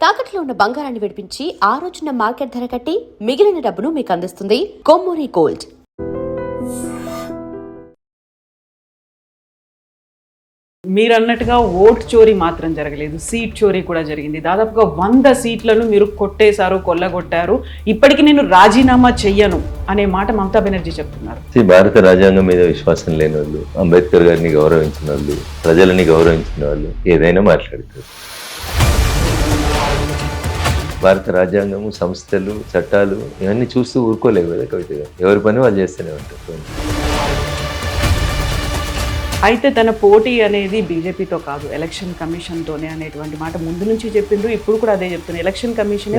తాకట్లో ఉన్న బంగారాన్ని విడిపించి ఆ రోజున మార్కెట్ ధర కట్టి మిగిలిన డబ్బును మీకు అందిస్తుంది కొమ్మూరి గోల్డ్. మీరు అన్నట్టుగా ఓట్ చోరీ మాత్రం జరగలేదు, సీట్ చోరీ కూడా జరిగింది. దాదాపుగా 100 సీట్లను మీరు కొట్టేశారు, కొల్లగొట్టారు. ఇప్పటికీ నేను రాజీనామా చెయ్యను అనే మాట మమతా బెనర్జీ చెప్తున్నారు. భారత రాజ్యాంగం మీద విశ్వాసం లేని వాళ్ళు, అంబేద్కర్ గారిని గౌరవించిన వాళ్ళు, ప్రజలని గౌరవించిన వాళ్ళు ఏదైనా మాట్లాడతారు. భారత రాజ్యాంగము, సంస్థలు, చట్టాలు ఇవన్నీ చూస్తూ ఊరుకోలేవు కదా కవిత గారు. ఎవరి పని వాళ్ళు చేస్తూనే ఉంటారు. అయితే తన పోటీ అనేది బీజేపీతో కాదు, ఎలక్షన్ కమిషన్ తోనే అనేటువంటి మాట ముందు నుంచి చెప్పిండ్రు, ఇప్పుడు కూడా అదే చెప్తున్నారు. ఎలక్షన్ కమిషన్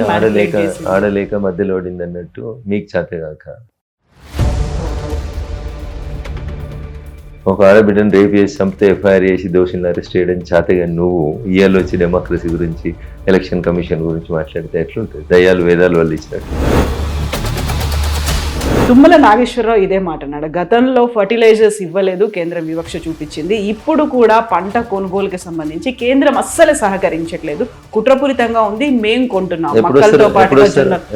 ఆడలేక మధ్యలో ఓడింది అన్నట్టు మీకు చేతగాక. ఒక ఆడబిడ్డను రేపు చేసి చంపితే ఎఫ్ఐఆర్ చేసి దోషులను అరెస్ట్ చేయడం చేతగా నువ్వు ఇయ్యాలు వచ్చి డెమోక్రసీ గురించి, ఎలక్షన్ కమిషన్ గురించి మాట్లాడితే ఎట్లుంటుంది? దయ్యాలు వేదాలు వాళ్ళు ఇచ్చినట్టు. తుమ్మల నాగేశ్వరరావు ఇదే మాట అన్నాడు. గతంలో ఫర్టిలైజర్స్ ఇవ్వలేదు, కేంద్రం వివక్ష చూపించింది. ఇప్పుడు కూడా పంట కొనుగోలుకి సంబంధించి కేంద్రం అస్సలు సహకరించట్లేదు, కుట్రపూరితంగా ఉంది, మేం కొంటున్నాం.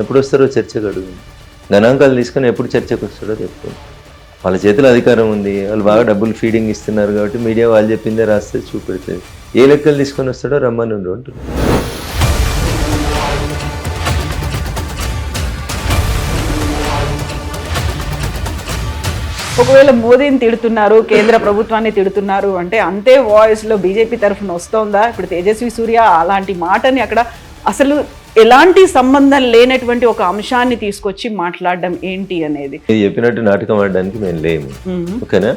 ఎప్పుడు వస్తారో చర్చకు అడుగు. గణాంకాలు తీసుకొని ఎప్పుడు చర్చకు వస్తారో చెప్పుకోండి. వాళ్ళ చేతిలో అధికారం ఉంది, వాళ్ళు బాగా డబ్బులు ఫీడింగ్ ఇస్తున్నారు కాబట్టి మీడియా వాళ్ళు చెప్పిందే రాస్తే చూపెడుతుంది. ఏ లెక్కలు తీసుకొని వస్తాడో రమ్మని అంటున్నారు. ఒకవేళ మోదీని తిడుతున్నారు, కేంద్ర ప్రభుత్వాన్ని తిడుతున్నారు అంటే అంతే వాయిస్లో బీజేపీ తరఫున వస్తోందా? ఇప్పుడు తేజస్వి సూర్య అలాంటి మాటని అక్కడ అసలు ఎలాంటి సంబంధం లేనటువంటి ఒక అంశాన్ని తీసుకొచ్చి మాట్లాడడం ఏంటి అనేది చెప్పినట్టు నాటకం ఆడడానికి మేము లేము. ఓకేనా?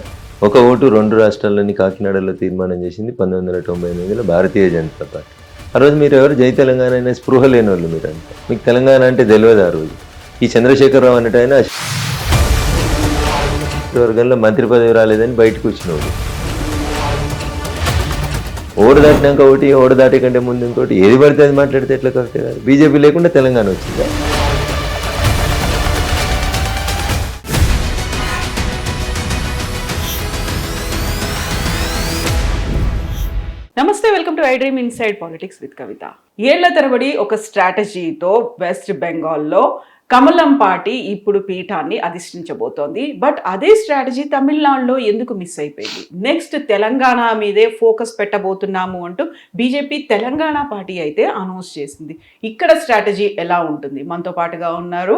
ఒక ఓటు 2 రాష్ట్రాల్లోని కాకినాడలో తీర్మానం చేసింది 1998లో భారతీయ జనతా పార్టీ. ఆ రోజు మీరు ఎవరు జై తెలంగాణ అనే స్పృహ లేని వాళ్ళు మీరంతా. మీకు తెలంగాణ అంటే తెలియదు ఆ రోజు. ఈ చంద్రశేఖరరావు అన్నట్టు ఆయన వర్గంలో మంత్రి పదవి రాలేదని బయటకు వచ్చినోడు. ఓటు దాటినాక ఒకటి, ఓటు దాటే కంటే ముందు ఇంకోటి, ఏది పడితే అది మాట్లాడితే ఎట్లా కవిత గారు? బీజేపీ లేకుండా తెలంగాణ వచ్చిందా? నమస్తే, welcome to iDream inside politics with Kavitha. ఏళ్ల తరబడి ఒక స్ట్రాటజీతో వెస్ట్ బెంగాల్లో కమలం పార్టీ ఇప్పుడు పీఠాన్ని అధిష్ఠించబోతోంది. బట్ అదే స్ట్రాటజీ తమిళనాడులో ఎందుకు మిస్ అయిపోయింది? నెక్స్ట్ తెలంగాణ మీదే ఫోకస్ పెట్టబోతున్నాము అంటూ బీజేపీ తెలంగాణ పార్టీ అయితే అనౌన్స్ చేసింది. ఇక్కడ స్ట్రాటజీ ఎలా ఉంటుంది? మనతో పాటుగా ఉన్నారు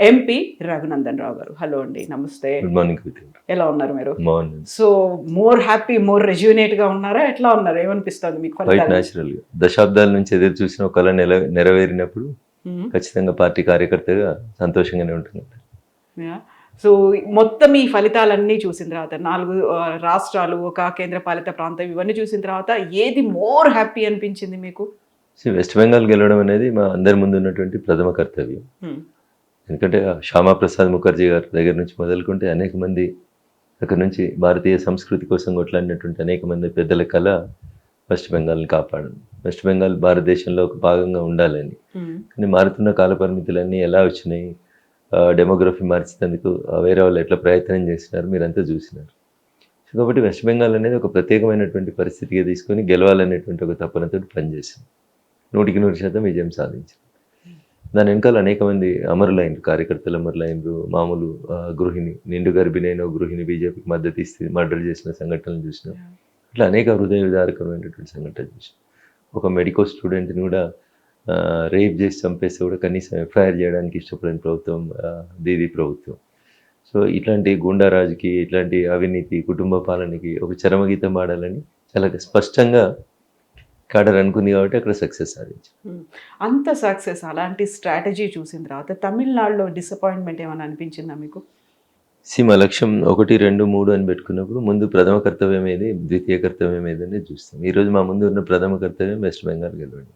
ఎంపీ రఘునందన్ రావు గారు. హలో అండి, నమస్తే. Good morning. ఎలా ఉన్నారు మీరు? So more happy, more rejuvenate గా ఉన్నారా? ఎట్లా ఉన్నారు? ఏమనిపిస్తుంది మీకు? న్యాచురల్ గా దశాబ్దాల నుంచి ఎదురు చూసిన ఒక కళ నెరవేరినప్పుడు ఖచ్చితంగా పార్టీ కార్యకర్తగా సంతోషంగానే ఉంటుంది. సో మొత్తం ఈ ఫలితాలన్నీ చూసిన తర్వాత 4 రాష్ట్రాలు, ఒక కేంద్ర పాలిత ప్రాంతం, ఇవన్నీ చూసిన తర్వాత ఏది మోర్ హ్యాపీ అనిపించింది మీకు? వెస్ట్ బెంగాల్ గెలవడం అనేది మా అందరి ముందు ఉన్నటువంటి ప్రథమ కర్తవ్యం. ఎందుకంటే శ్యామా ప్రసాద్ ముఖర్జీ గారి దగ్గర నుంచి మొదలుకుంటే అనేక మంది అక్కడ నుంచి భారతీయ సంస్కృతి కోసం కొట్లాడినటువంటి అనేక మంది పెద్దల కళ వెస్ట్ బెంగాల్ని కాపాడండి, వెస్ట్ బెంగాల్ భారతదేశంలో ఒక భాగంగా ఉండాలని. కానీ మారుతున్న కాల పరిమితులన్నీ ఎలా వచ్చినాయి, డెమోగ్రఫీ మార్చేందుకు వేరే వాళ్ళు ఎట్లా ప్రయత్నం చేసినారు మీరంతా చూసినారు. కాబట్టి వెస్ట్ బెంగాల్ అనేది ఒక ప్రత్యేకమైనటువంటి పరిస్థితిగా తీసుకొని గెలవాలనేటువంటి ఒక తపనతో పనిచేసింది. 100% విజయం సాధించింది. దాని వెనకాల అనేక మంది అమరులైనరు, కార్యకర్తలు అమరులైనరు. మామూలు గృహిణి, నిండు గర్భిణైన గృహిణి బీజేపీకి మద్దతు ఇస్తే మర్డర్ చేసిన సంఘటనలు చూసినాం. అట్లా అనేక హృదయ విదారకమైనటువంటి సంఘటనలు చూసినాం. ఒక మెడికల్ స్టూడెంట్ని కూడా రేప్ చేసి చంపేస్తే కూడా కనీసం ఎఫ్ఐఆర్ చేయడానికి ఇష్టపడిన ప్రభుత్వం దీదీ ప్రభుత్వం. సో ఇట్లాంటి గుండారాజుకి, ఇట్లాంటి అవినీతి, కుటుంబ పాలనకి ఒక చరమగీతం ఆడాలని చాలా స్పష్టంగా కాడర్ అనుకుంది కాబట్టి అక్కడ సక్సెస్ సాధించారు. అంత సక్సెస్, అలాంటి స్ట్రాటజీ చూసిన తర్వాత తమిళనాడులో డిసప్పాయింట్మెంట్ ఏమైనా అనిపించిందా మీకు? మా లక్ష్యం 1, 2, 3 అని పెట్టుకున్నప్పుడు ముందు ప్రథమ కర్తవ్యం ఏది, ద్వితీయ కర్తవ్యం ఏదని చూస్తాం. ఈరోజు మా ముందు ఉన్న ప్రథమ కర్తవ్యం వెస్ట్ బెంగాల్ గెలవడం.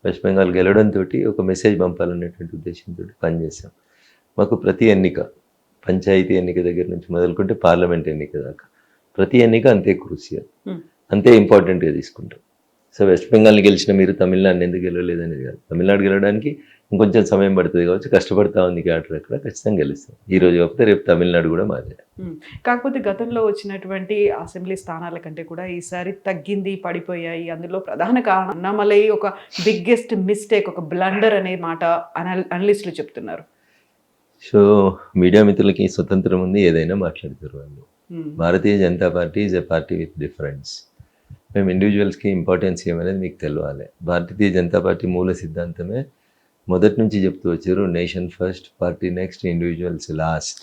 వెస్ట్ బెంగాల్ గెలవడంతో ఒక మెసేజ్ పంపాలనేటువంటి ఉద్దేశంతో పనిచేస్తాం. మాకు ప్రతి ఎన్నిక, పంచాయతీ ఎన్నిక దగ్గర నుంచి మొదలుకుంటే పార్లమెంట్ ఎన్నిక దాకా ప్రతి ఎన్నిక అంతే క్రూసియల్, అంతే ఇంపార్టెంట్గా తీసుకుంటాం. సో వెస్ట్ బెంగాల్ని గెలిచిన మీరు తమిళనాడుని ఎందుకు గెలవలేదనేది కాదు. తమిళనాడు గెలవడానికి ఇంకొంచెం సమయం పడుతుంది కావచ్చు, కష్టపడతా ఉంది క్యాటర్ అక్కడ, ఖచ్చితంగా గెలుస్తాం. ఈ రోజు కాకపోతే రేపు తమిళనాడు కూడా మాదే. కాకపోతే గతంలో వచ్చినటువంటి అసెంబ్లీ స్థానాల కంటే కూడా ఈసారి తగ్గింది, పడిపోయాయి. అందులో ప్రధాన కారణం అన్నామలై ఒక బిగ్గెస్ట్ మిస్టేక్, ఒక బ్లండర్ అనే మాట అనలిస్టులు చెప్తున్నారు. సో మీడియా మిత్రులకి స్వతంత్రం ఉంది, ఏదైనా మాట్లాడతారు వాళ్ళు. Bharatiya Janata Party is a party with difference. మేము ఇండివిజువల్స్కి ఇంపార్టెన్స్ ఏమనేది మీకు తెలియాలి. భారతీయ జనతా పార్టీ మూల సిద్ధాంతమే మొదటి నుంచి చెప్తూ వచ్చారు, nation first, party next, individuals last.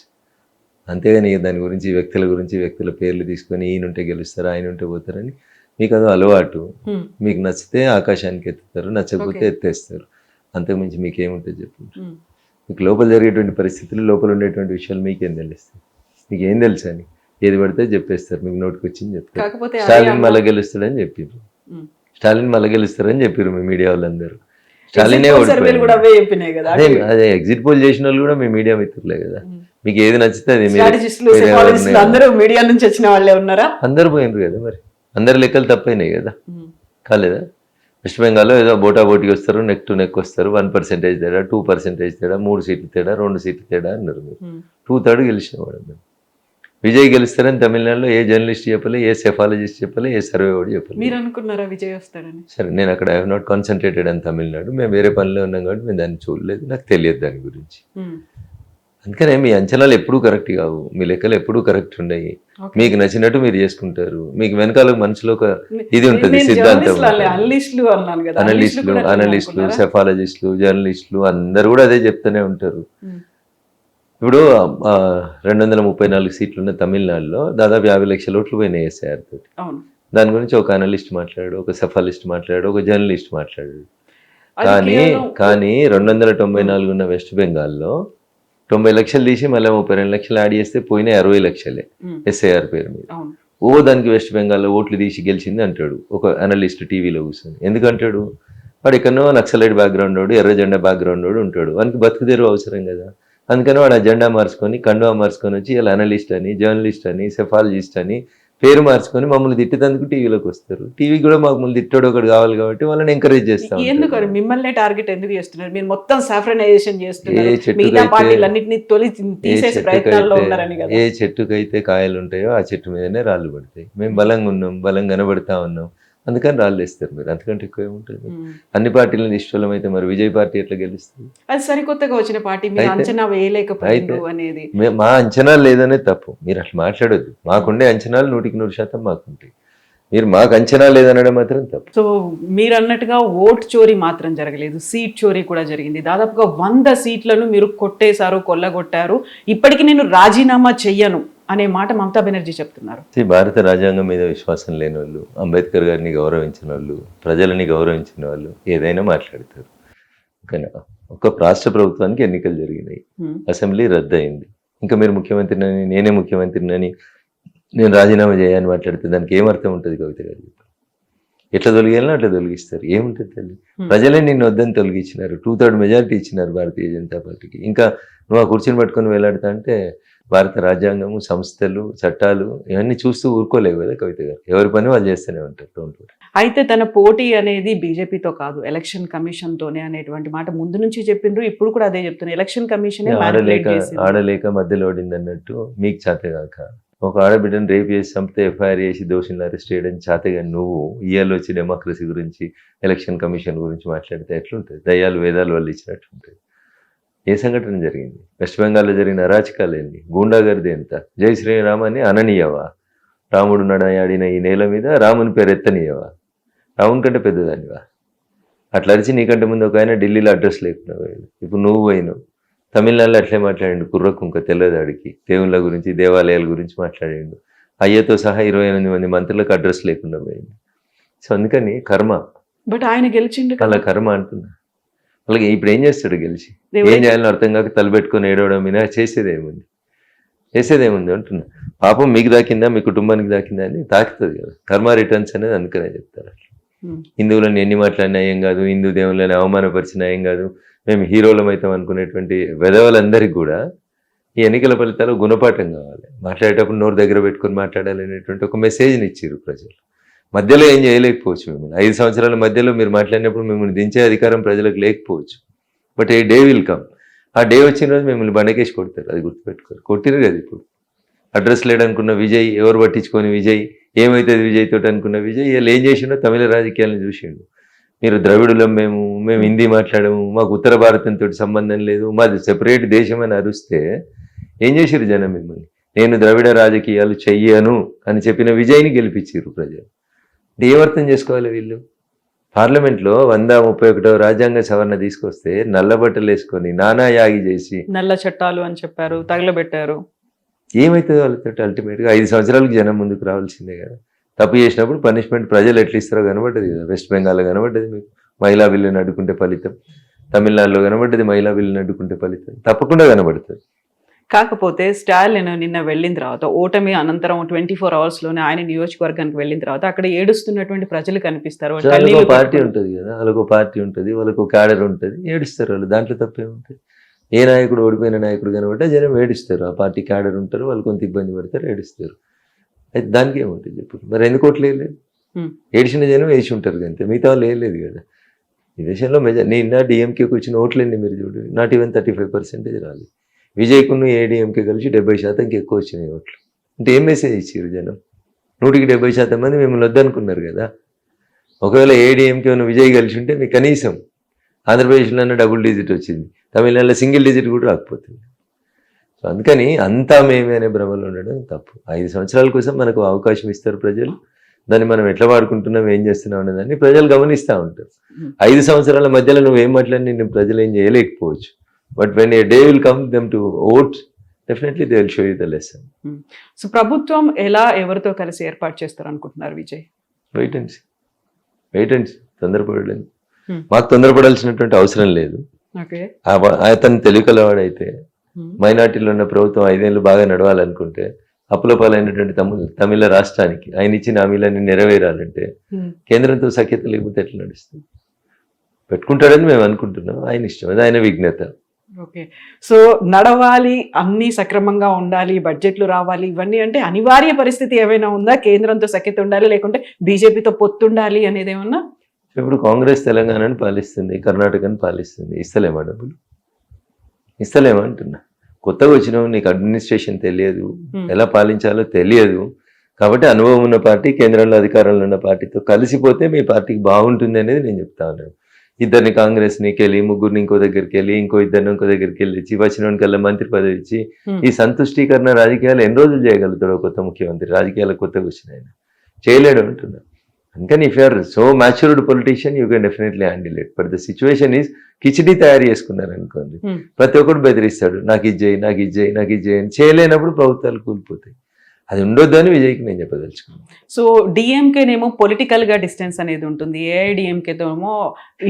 అంతేగాని దాని గురించి వ్యక్తుల పేర్లు తీసుకొని ఈయన ఉంటే గెలుస్తారు, ఆయన ఉంటే పోతారని మీకు అదో అలవాటు. మీకు నచ్చితే ఆకాశానికి ఎత్తుతారు, నచ్చకపోతే ఎత్తేస్తారు. అంతకుమించి మీకేముంటుంది చెప్పు. మీకు లోపల జరిగేటువంటి పరిస్థితులు, లోపల ఉండేటువంటి విషయాలు మీకేం తెలుస్తాయి? మీకు ఏం తెలుసు అని ఏది పడితే చెప్పేస్తారు, మీకు నోటికి వచ్చింది చెప్తారు. స్టాలిన్ మళ్ళీ గెలుస్తాడని చెప్పారు, మీ మీడియా వాళ్ళందరూ. స్టాలినే అదే ఎగ్జిట్ పోల్ చేసిన వాళ్ళు కూడా మీ మీడియా మిత్రులే కదా. మీకు ఏది నచ్చితే అది అందరూ మీడియా నుంచి వచ్చిన వాళ్ళే ఉన్నారా? అందరు పోయినరు కదా, మరి అందరి లెక్కలు తప్పైనాయి కదా, కాలేదా? వెస్ట్ బెంగాల్లో ఏదో బోటాబోటీకి వస్తారు, నెక్ టు నెక్ వస్తారు, 1% తేడా, 2% తేడా, 3 సీట్లు తేడా, 2 సీట్లు తేడా అన్నారు. మీరు 2/3 గెలిచినవాడు. విజయ్ గెలుస్తారని తమిళనాడులో ఏ జర్నలిస్ట్ చెప్పలే, ఏ సెఫాలజిస్ట్ చెప్పలే, ఏ సర్వే వాడు చెప్పలే. మీరు అనుకున్నారా విజయ్ వస్తాడని? సరే, నేను అక్కడ ఐ హావ్ నాట్ కాన్సన్ట్రేటెడ్ అని తమిళనాడు. మేము వేరే పనిలో ఉన్నాం కాబట్టి మేము దాన్ని చూడలేదు, నాకు తెలియదు దాని గురించి. అందుకనే మీ అంచనాలు ఎప్పుడూ కరెక్ట్ కావు, మీ లెక్కలు ఎప్పుడూ కరెక్ట్ ఉన్నాయి. మీకు నచ్చినట్టు మీరు చేసుకుంటారు. మీకు వెనకాల మనసులో ఒక ఇది ఉంటుంది, సిద్ధాంతం. అనలిస్టులు, సెఫాలజిస్టులు, జర్నలిస్టులు అందరూ కూడా అదే చెప్తూనే ఉంటారు. ఇప్పుడు 234 సీట్లు ఉన్న తమిళనాడులో దాదాపు 50 లక్షల ఓట్లు పోయినాయి ఎస్ఐఆర్ తోటి. దాని గురించి ఒక అనలిస్ట్ మాట్లాడాడు, ఒక సెఫాలిస్ట్ మాట్లాడాడు, ఒక జర్నలిస్ట్ మాట్లాడాడు. కానీ 294 ఉన్న వెస్ట్ బెంగాల్లో 90 లక్షలు తీసి మళ్ళీ 32 లక్షలు యాడ్ చేస్తే పోయినాయి 60 లక్షలే ఎస్ఐఆర్ పేరు మీద. దానికి వెస్ట్ బెంగాల్లో ఓట్లు తీసి గెలిచింది అంటాడు ఒక అనలిస్ట్ టీవీలో కూర్చొని. ఎందుకంటాడు? వాడు ఎక్కడో నక్సలైట్ బ్యాక్గ్రౌండ్ వాడు, ఎర్ర జెండా బ్యాక్గ్రౌండ్ వాడు ఉంటాడు, వానికి బతుకుదేరు అవసరం కదా. అందుకని వాడు ఆ జెండా మార్చుకొని, కండువా మార్చుకొని వచ్చి ఇలా అనలిస్ట్ అని, జర్నలిస్ట్ అని, సెఫాలజిస్ట్ అని పేరు మార్చుకొని మమ్మల్ని తిట్టేందుకు టీవీలోకి వస్తారు. టీవీ కూడా మమ్మల్ని తిట్టాడు ఒకటి కావాలి కాబట్టి వాళ్ళని ఎంకరేజ్ చేస్తాం. ఎందుకు మిమ్మల్ని టార్గెట్ ఎందుకు చేస్తున్నారు? మీరు మొత్తం సాఫ్రనైజేషన్ చేస్తున్నారు, మిగతా పార్టీలన్నిటిని తీసేసే ప్రయత్నాల్లో ఉన్నారని కదా. ఏ చెట్టుకైతే కాయలు ఉంటాయో ఆ చెట్టు మీదనే రాళ్ళు పడతాయి. మేము బలంగా ఉన్నాం, బలంగా కనబడతా ఉన్నాం, అందుకని రాళ్ళు వేస్తారు మీరు. అంతకంటే ఎక్కువ ఏముంటుంది? అన్ని పార్టీలను ఇష్టం అయితే మరి విజయ్ పార్టీ ఎట్లా గెలుస్తుంది? అది సరికొత్తగా వచ్చిన పార్టీ, అంచనా వేయలేకపోయింది అనేది. మా అంచనాలు లేదనే తప్పు. మీరు అట్లా మాట్లాడొద్దు. మాకుండే అంచనాలు 100% మాకుంటాయి. మీరు మాకు అంచనా లేదనడం మాత్రం తప్పు. సో మీరు అన్నట్టుగా ఓట్ చోరీ మాత్రం జరగలేదు, సీట్ చోరీ కూడా జరిగింది. దాదాపుగా 100 సీట్లను మీరు కొట్టేశారు, కొల్లగొట్టారు. ఇప్పటికి నేను రాజీనామా చెయ్యను అనే మాట మమతా బెనర్జీ చెప్తున్నారు. భారత రాజ్యాంగం మీద విశ్వాసం లేని వాళ్ళు, అంబేద్కర్ గారిని గౌరవించిన వాళ్ళు, ప్రజలని గౌరవించిన వాళ్ళు ఏదైనా మాట్లాడతారు. కానీ ఒక రాష్ట్ర ప్రభుత్వానికి ఎన్నికలు జరిగినాయి, అసెంబ్లీ రద్దు అయింది. ఇంకా మీరు ముఖ్యమంత్రిని, నేనే ముఖ్యమంత్రిని, నేను రాజీనామా చేయని మాట్లాడితే దానికి ఏమర్థం ఉంటుంది? కవిత గారు ఎట్లా తొలగియాలో అట్లా తొలగిస్తారు. ఏముంటుంది తల్లి? ప్రజలే నిన్ను వద్దని తొలగించినారు, 2/3 మెజారిటీ ఇచ్చినారు భారతీయ జనతా పార్టీకి. ఇంకా నువ్వు ఆ కుర్చీని పట్టుకొని వేలాడుతా అంటే భారత రాజ్యాంగము, సంస్థలు, చట్టాలు ఇవన్నీ చూస్తూ ఊరుకోలేవు కదా కవిత గారు. ఎవరి పని వాళ్ళు చేస్తూనే ఉంటారు. అయితే తన పోటీ అనేది బీజేపీతో కాదు, ఎలక్షన్ కమిషన్ తోనే అనేటువంటి మాట ముందు నుంచి చెప్పిండ్రు, ఇప్పుడు కూడా అదే చెప్తున్నారు. ఎలక్షన్ కమిషన్ ఆడలేక మధ్యలో ఓడింది అన్నట్టు మీకు చేతగాక. ఒక ఆడబిడ్డను రేపు చేసి చంపితే ఎఫ్ఐఆర్ చేసి దోషులను అరెస్ట్ చేయడం చేతగా నువ్వు ఇయ్యాలు వచ్చి డెమోక్రసీ గురించి, ఎలక్షన్ కమిషన్ గురించి మాట్లాడితే ఎట్లుంటుంది? దయ్యాలు వేదాలు వాళ్ళు ఇచ్చినట్టు ఉంటుంది. ఏ సంఘటన జరిగింది? వెస్ట్ బెంగాల్లో జరిగిన అరాచకాలు ఏంటి? గూండాగర్ది ఎంత? జై శ్రీరామాన్ని అననీయవా? రాముడు నడయాడిన ఈ నేల మీద రాముని పేరు ఎత్తనీయవా? రాముని కంటే పెద్దదానివా? అట్లా అరిచి నీకంటే ముందు ఒక ఆయన ఢిల్లీలో అడ్రస్ లేకుండా పోయాడు. ఇప్పుడు నువ్వు పోయినావు. తమిళనాడులో అట్లే మాట్లాడిండు, కుర్రకుంక తెల్లదాడికి, దేవుళ్ళ గురించి, దేవాలయాల గురించి మాట్లాడిండు. అయ్యతో సహా 28 మంది మంత్రులకు అడ్రస్ లేకుండా పోయింది. సో అందుకని కర్మ. బట్ ఆయన గెలిచిండు, అలా కర్మ అంటున్నా. అలాగే ఇప్పుడు ఏం చేస్తాడు గెలిచి? ఏం చేయాలని అర్థం కాక తలబెట్టుకొని ఏడవడం మీద చేసేదేముంది అంటున్నా. పాపం మీకు దాకిందా, మీ కుటుంబానికి దాకిందా అని తాకుతుంది కదా. కర్మ రిటర్న్స్ అనేది అందుకనే చెప్తారు. హిందువులను ఎన్ని మాట్లాడినా ఏం కాదు, హిందూ దేవుళ్ళని అవమానపరిచినా ఏం కాదు, మేము హీరోలం అవుతాం అనుకునేటువంటి వెధవలందరికీ కూడా ఈ ఎన్నికల ఫలితాలు గుణపాఠం కావాలి. మాట్లాడేటప్పుడు నోరు దగ్గర పెట్టుకొని మాట్లాడాలి అనేటువంటి ఒక మెసేజ్ని ఇచ్చారు ప్రజలు. మధ్యలో ఏం చేయలేకపోవచ్చు. మిమ్మల్ని 5 సంవత్సరాల మధ్యలో మీరు మాట్లాడినప్పుడు మిమ్మల్ని దించే అధికారం ప్రజలకు లేకపోవచ్చు. But A day will come. ఆ డే వచ్చిన రోజు మిమ్మల్ని బండకేసి కొడతారు, అది గుర్తుపెట్టుకోరు. కొట్టిరు కదా ఇప్పుడు. అడ్రస్ లేడనుకున్న విజయ్, ఎవరు పట్టించుకొని విజయ్, ఏమవుతుంది విజయ్ తోటి అనుకున్న విజయ్ వీళ్ళు ఏం చేసిండో తమిళ రాజకీయాలను చూసిండు. మీరు ద్రవిడులం, మేము హిందీ మాట్లాడము, మాకు ఉత్తర భారతంతో సంబంధం లేదు, మాది సెపరేట్ దేశం అని అరుస్తే ఏం చేసిరు జనం మిమ్మల్ని? నేను ద్రవిడ రాజకీయాలు చెయ్యను అని చెప్పిన విజయ్ని గెలిపించారు ప్రజలు. అంటే ఏమర్థం చేసుకోవాలి వీళ్ళు? పార్లమెంట్లో 131వ రాజ్యాంగ సవరణ తీసుకొస్తే నల్లబట్టలు వేసుకొని నానా యాగి చేసి నల్ల చట్టాలు అని చెప్పారు, తగలబెట్టారు. ఏమవుతుంది వాళ్ళతో? అల్టిమేట్గా 5 సంవత్సరాలకు జనం ముందుకు రావాల్సిందే కదా. తప్పు చేసినప్పుడు పనిష్మెంట్ ప్రజలు ఎట్లా ఇస్తారో కనబడ్డది కదా. వెస్ట్ బెంగాల్లో కనబడ్డది మీకు మహిళా బిల్లుని అడ్డుకుంటే ఫలితం, తమిళనాడులో కనబడ్డది మహిళా బిల్లుని అడ్డుకుంటే ఫలితం, తప్పకుండా కనబడుతుంది. కాకపోతే స్టాలిన్ నిన్న వెళ్ళిన తర్వాత ఓటమి అనంతరం 24 అవర్స్లోనే ఆయన నియోజకవర్గానికి వెళ్ళిన తర్వాత అక్కడ ఏడుస్తున్నటువంటి ప్రజలు కనిపిస్తారు. వాళ్ళు వాళ్ళకు కన్నీళ్లు పార్టీ పెట్టుకొని- ఉంటుంది కదా, వాళ్ళకు పార్టీ ఉంటుంది, వాళ్ళకు క్యాడర్ ఉంటుంది, ఏడుస్తారు వాళ్ళు. దాంట్లో తప్పేముంటుంది? ఏ నాయకుడు ఓడిపోయిన నాయకుడు కనబడ్డా జనం ఏడుస్తారు. ఆ పార్టీ క్యాడర్ ఉంటారు, వాళ్ళు కొంత ఇబ్బంది పడతారు, ఏడుస్తారు. అయితే దానికి ఏముంటుంది చెప్పు? మరి ఎందుకు ఓట్లు వేయలేదు? ఏడిచిన జనం వేసి ఉంటారు అంతే, మిగతా వాళ్ళు వేయలేదు కదా. ఈ దేశంలో నిన్న డిఎంకేకి వచ్చిన ఓట్లండి మీరు చూడు, నాట్ ఈవెన్ 35% రాలేదు. విజయ్కును ఏడీఎంకే కలిసి 70%కి ఎక్కువ వచ్చినాయి ఓట్లు. అంటే ఏం మెసేజ్ ఇచ్చారు జనం? 100% మంది మిమ్మల్ని వద్దనుకున్నారు కదా. ఒకవేళ ఏడీఎంకే ఉన్న విజయ్ కలిసి ఉంటే మీకు కనీసం ఆంధ్రప్రదేశ్లోనే డబుల్ డిజిట్ వచ్చింది, తమిళనాడులో సింగిల్ డిజిట్ కూడా రాకపోతుంది. సో అందుకని అంతా మేమే అనే భ్రమలో ఉండడం తప్పు. 5 సంవత్సరాల కోసం మనకు అవకాశం ఇస్తారు ప్రజలు, దాన్ని మనం ఎట్లా వాడుకుంటున్నాం, ఏం చేస్తున్నాం అనేదాన్ని ప్రజలు గమనిస్తూ ఉంటారు. 5 సంవత్సరాల మధ్యలో నువ్వేం మాట్లాడి నేను ప్రజలు ఏం చేయలేకపోవచ్చు. But when a day will come them to vote, definitely they will show you the lesson. So ప్రభుత్వం ఎలా ఎవరితో కలిసి ఏర్పాటు చేస్తారు అనుకుంటున్నారు విజయ్? Wait and see. తొందరపడలేదు. మాకు తొందరపడాల్సినటువంటి అవసరం లేదు. ఓకే. అతను తెలుగు కలవాడైతే మైనార్టీలో ఉన్న ప్రభుత్వం 5 ఏళ్ళు బాగా నడవాలనుకుంటే అప్పుల పాలైనటువంటి తమిళ రాష్ట్రానికి ఆయన ఇచ్చిన హామీలన్నీ నెరవేరాలంటే కేంద్రంతో సఖ్యత లేకపోతే ఎట్లా నడుస్తుంది? పెట్టుకుంటాడని మేము అనుకుంటున్నాం, ఆయన ఇష్టం, అది ఆయన విఘ్నత. ఓకే. సో నడవాలి, అన్ని సక్రమంగా ఉండాలి, బడ్జెట్లు రావాలి, ఇవన్నీ అంటే అనివార్య పరిస్థితి ఏమైనా ఉందా? కేంద్రంతో సఖ్యత ఉండాలి, లేకుంటే బీజేపీతో పొత్తుండాలి అనేది ఏమన్నా? ఇప్పుడు కాంగ్రెస్ తెలంగాణని పాలిస్తుంది, కర్ణాటకని పాలిస్తుంది, ఇస్తలేమా డబ్బులు? ఇస్తలేమంటున్నా. కొత్తగా వచ్చినావు, నీకు అడ్మినిస్ట్రేషన్ తెలియదు, ఎలా పాలించాలో తెలియదు, కాబట్టి అనుభవం ఉన్న పార్టీ కేంద్రంలో అధికారంలో ఉన్న పార్టీతో కలిసిపోతే మీ పార్టీకి బాగుంటుంది అనేది నేను చెప్తా ఉన్నాను. ఇద్దరిని కాంగ్రెస్నికి వెళ్ళి, ముగ్గురిని ఇంకో దగ్గరికి వెళ్ళి, ఇద్దరిని ఇంకో దగ్గరికి వెళ్ళి ఇచ్చి, వచ్చినోనికల్లా మంత్రి పదవి ఇచ్చి ఈ సంతుష్టీకరణ రాజకీయాలు ఎన్ని రోజులు చేయగలుగుతాడో కొత్త ముఖ్యమంత్రి? రాజకీయాలకు కొత్తగా వచ్చిన ఆయన చేయలేడు అంటున్నా. అందుకని if you're so matured politician you can definitely handle it. But the situation is khichdi తయారు చేసుకున్నారు అనుకోండి, ప్రతి ఒక్కరు బెదిరిస్తాడు, నాకు ఇది చేయి, నాకు ఇది చేయి, నాకు ఇది చేయి అని. చేయలేనప్పుడు ప్రభుత్వాలు కూలిపోతాయి. అది ఉండొద్దు అని విజయ్కి నేను చెప్పదలుచుకున్నాను. సో డిఎంకేనేమో పొలిటికల్గా డిస్టెన్స్ అనేది ఉంటుంది, ఏఐడిఎంకేతో ఏమో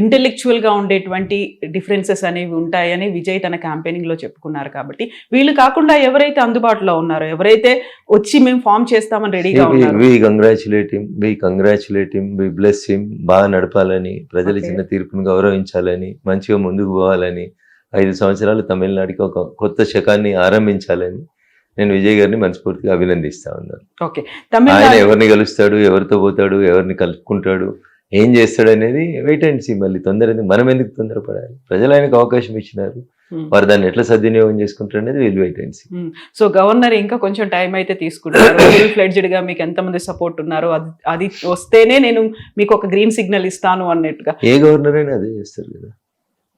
ఇంటెలెక్చువల్గా ఉండేటువంటి డిఫరెన్సెస్ అనేవి ఉంటాయని విజయ్ తన క్యాంపెయినింగ్లో చెప్పుకున్నారు. కాబట్టి వీళ్ళు కాకుండా ఎవరైతే అందుబాటులో ఉన్నారో, ఎవరైతే వచ్చి మేము ఫామ్ చేస్తామని రెడీగా ఉన్నారు, we congratulate him, we bless him. బాగా నడపాలని, ప్రజలు ఇచ్చిన తీర్పును గౌరవించాలని, మంచిగా ముందుకు పోవాలని, 5 సంవత్సరాలు తమిళనాడుకి ఒక కొత్త శకాన్ని ఆరంభించాలని నేను విజయ్ గారిని మనస్ఫూర్తిగా అభినందిస్తా ఉన్నాను. ఓకే. ఆయన ఎవరిని కలుస్తాడు, ఎవరితో పోతాడు, ఎవరిని కలుపుకుంటాడు, ఏం చేస్తాడు అనేది వెయిట్ అండ్ సీ. మళ్ళీ మనం ఎందుకు తొందరపడాలి? ప్రజలు ఆయనకు అవకాశం ఇచ్చినారు, వారు దాన్ని ఎట్లా సద్వినియోగం చేసుకుంటారు అనేది వీళ్ళు wait and see. So governor ఇంకా కొంచెం టైం అయితే తీసుకుంటారు. ఫుల్ ఫ్లెడ్జ్డ్ గా మీకు ఎంతమంది సపోర్ట్ ఉన్నారు, అది వస్తేనే నేను మీకు ఒక గ్రీన్ సిగ్నల్ ఇస్తాను అన్నట్టుగా. ఏ గవర్నర్ అయినా అదే చేస్తారు కదా.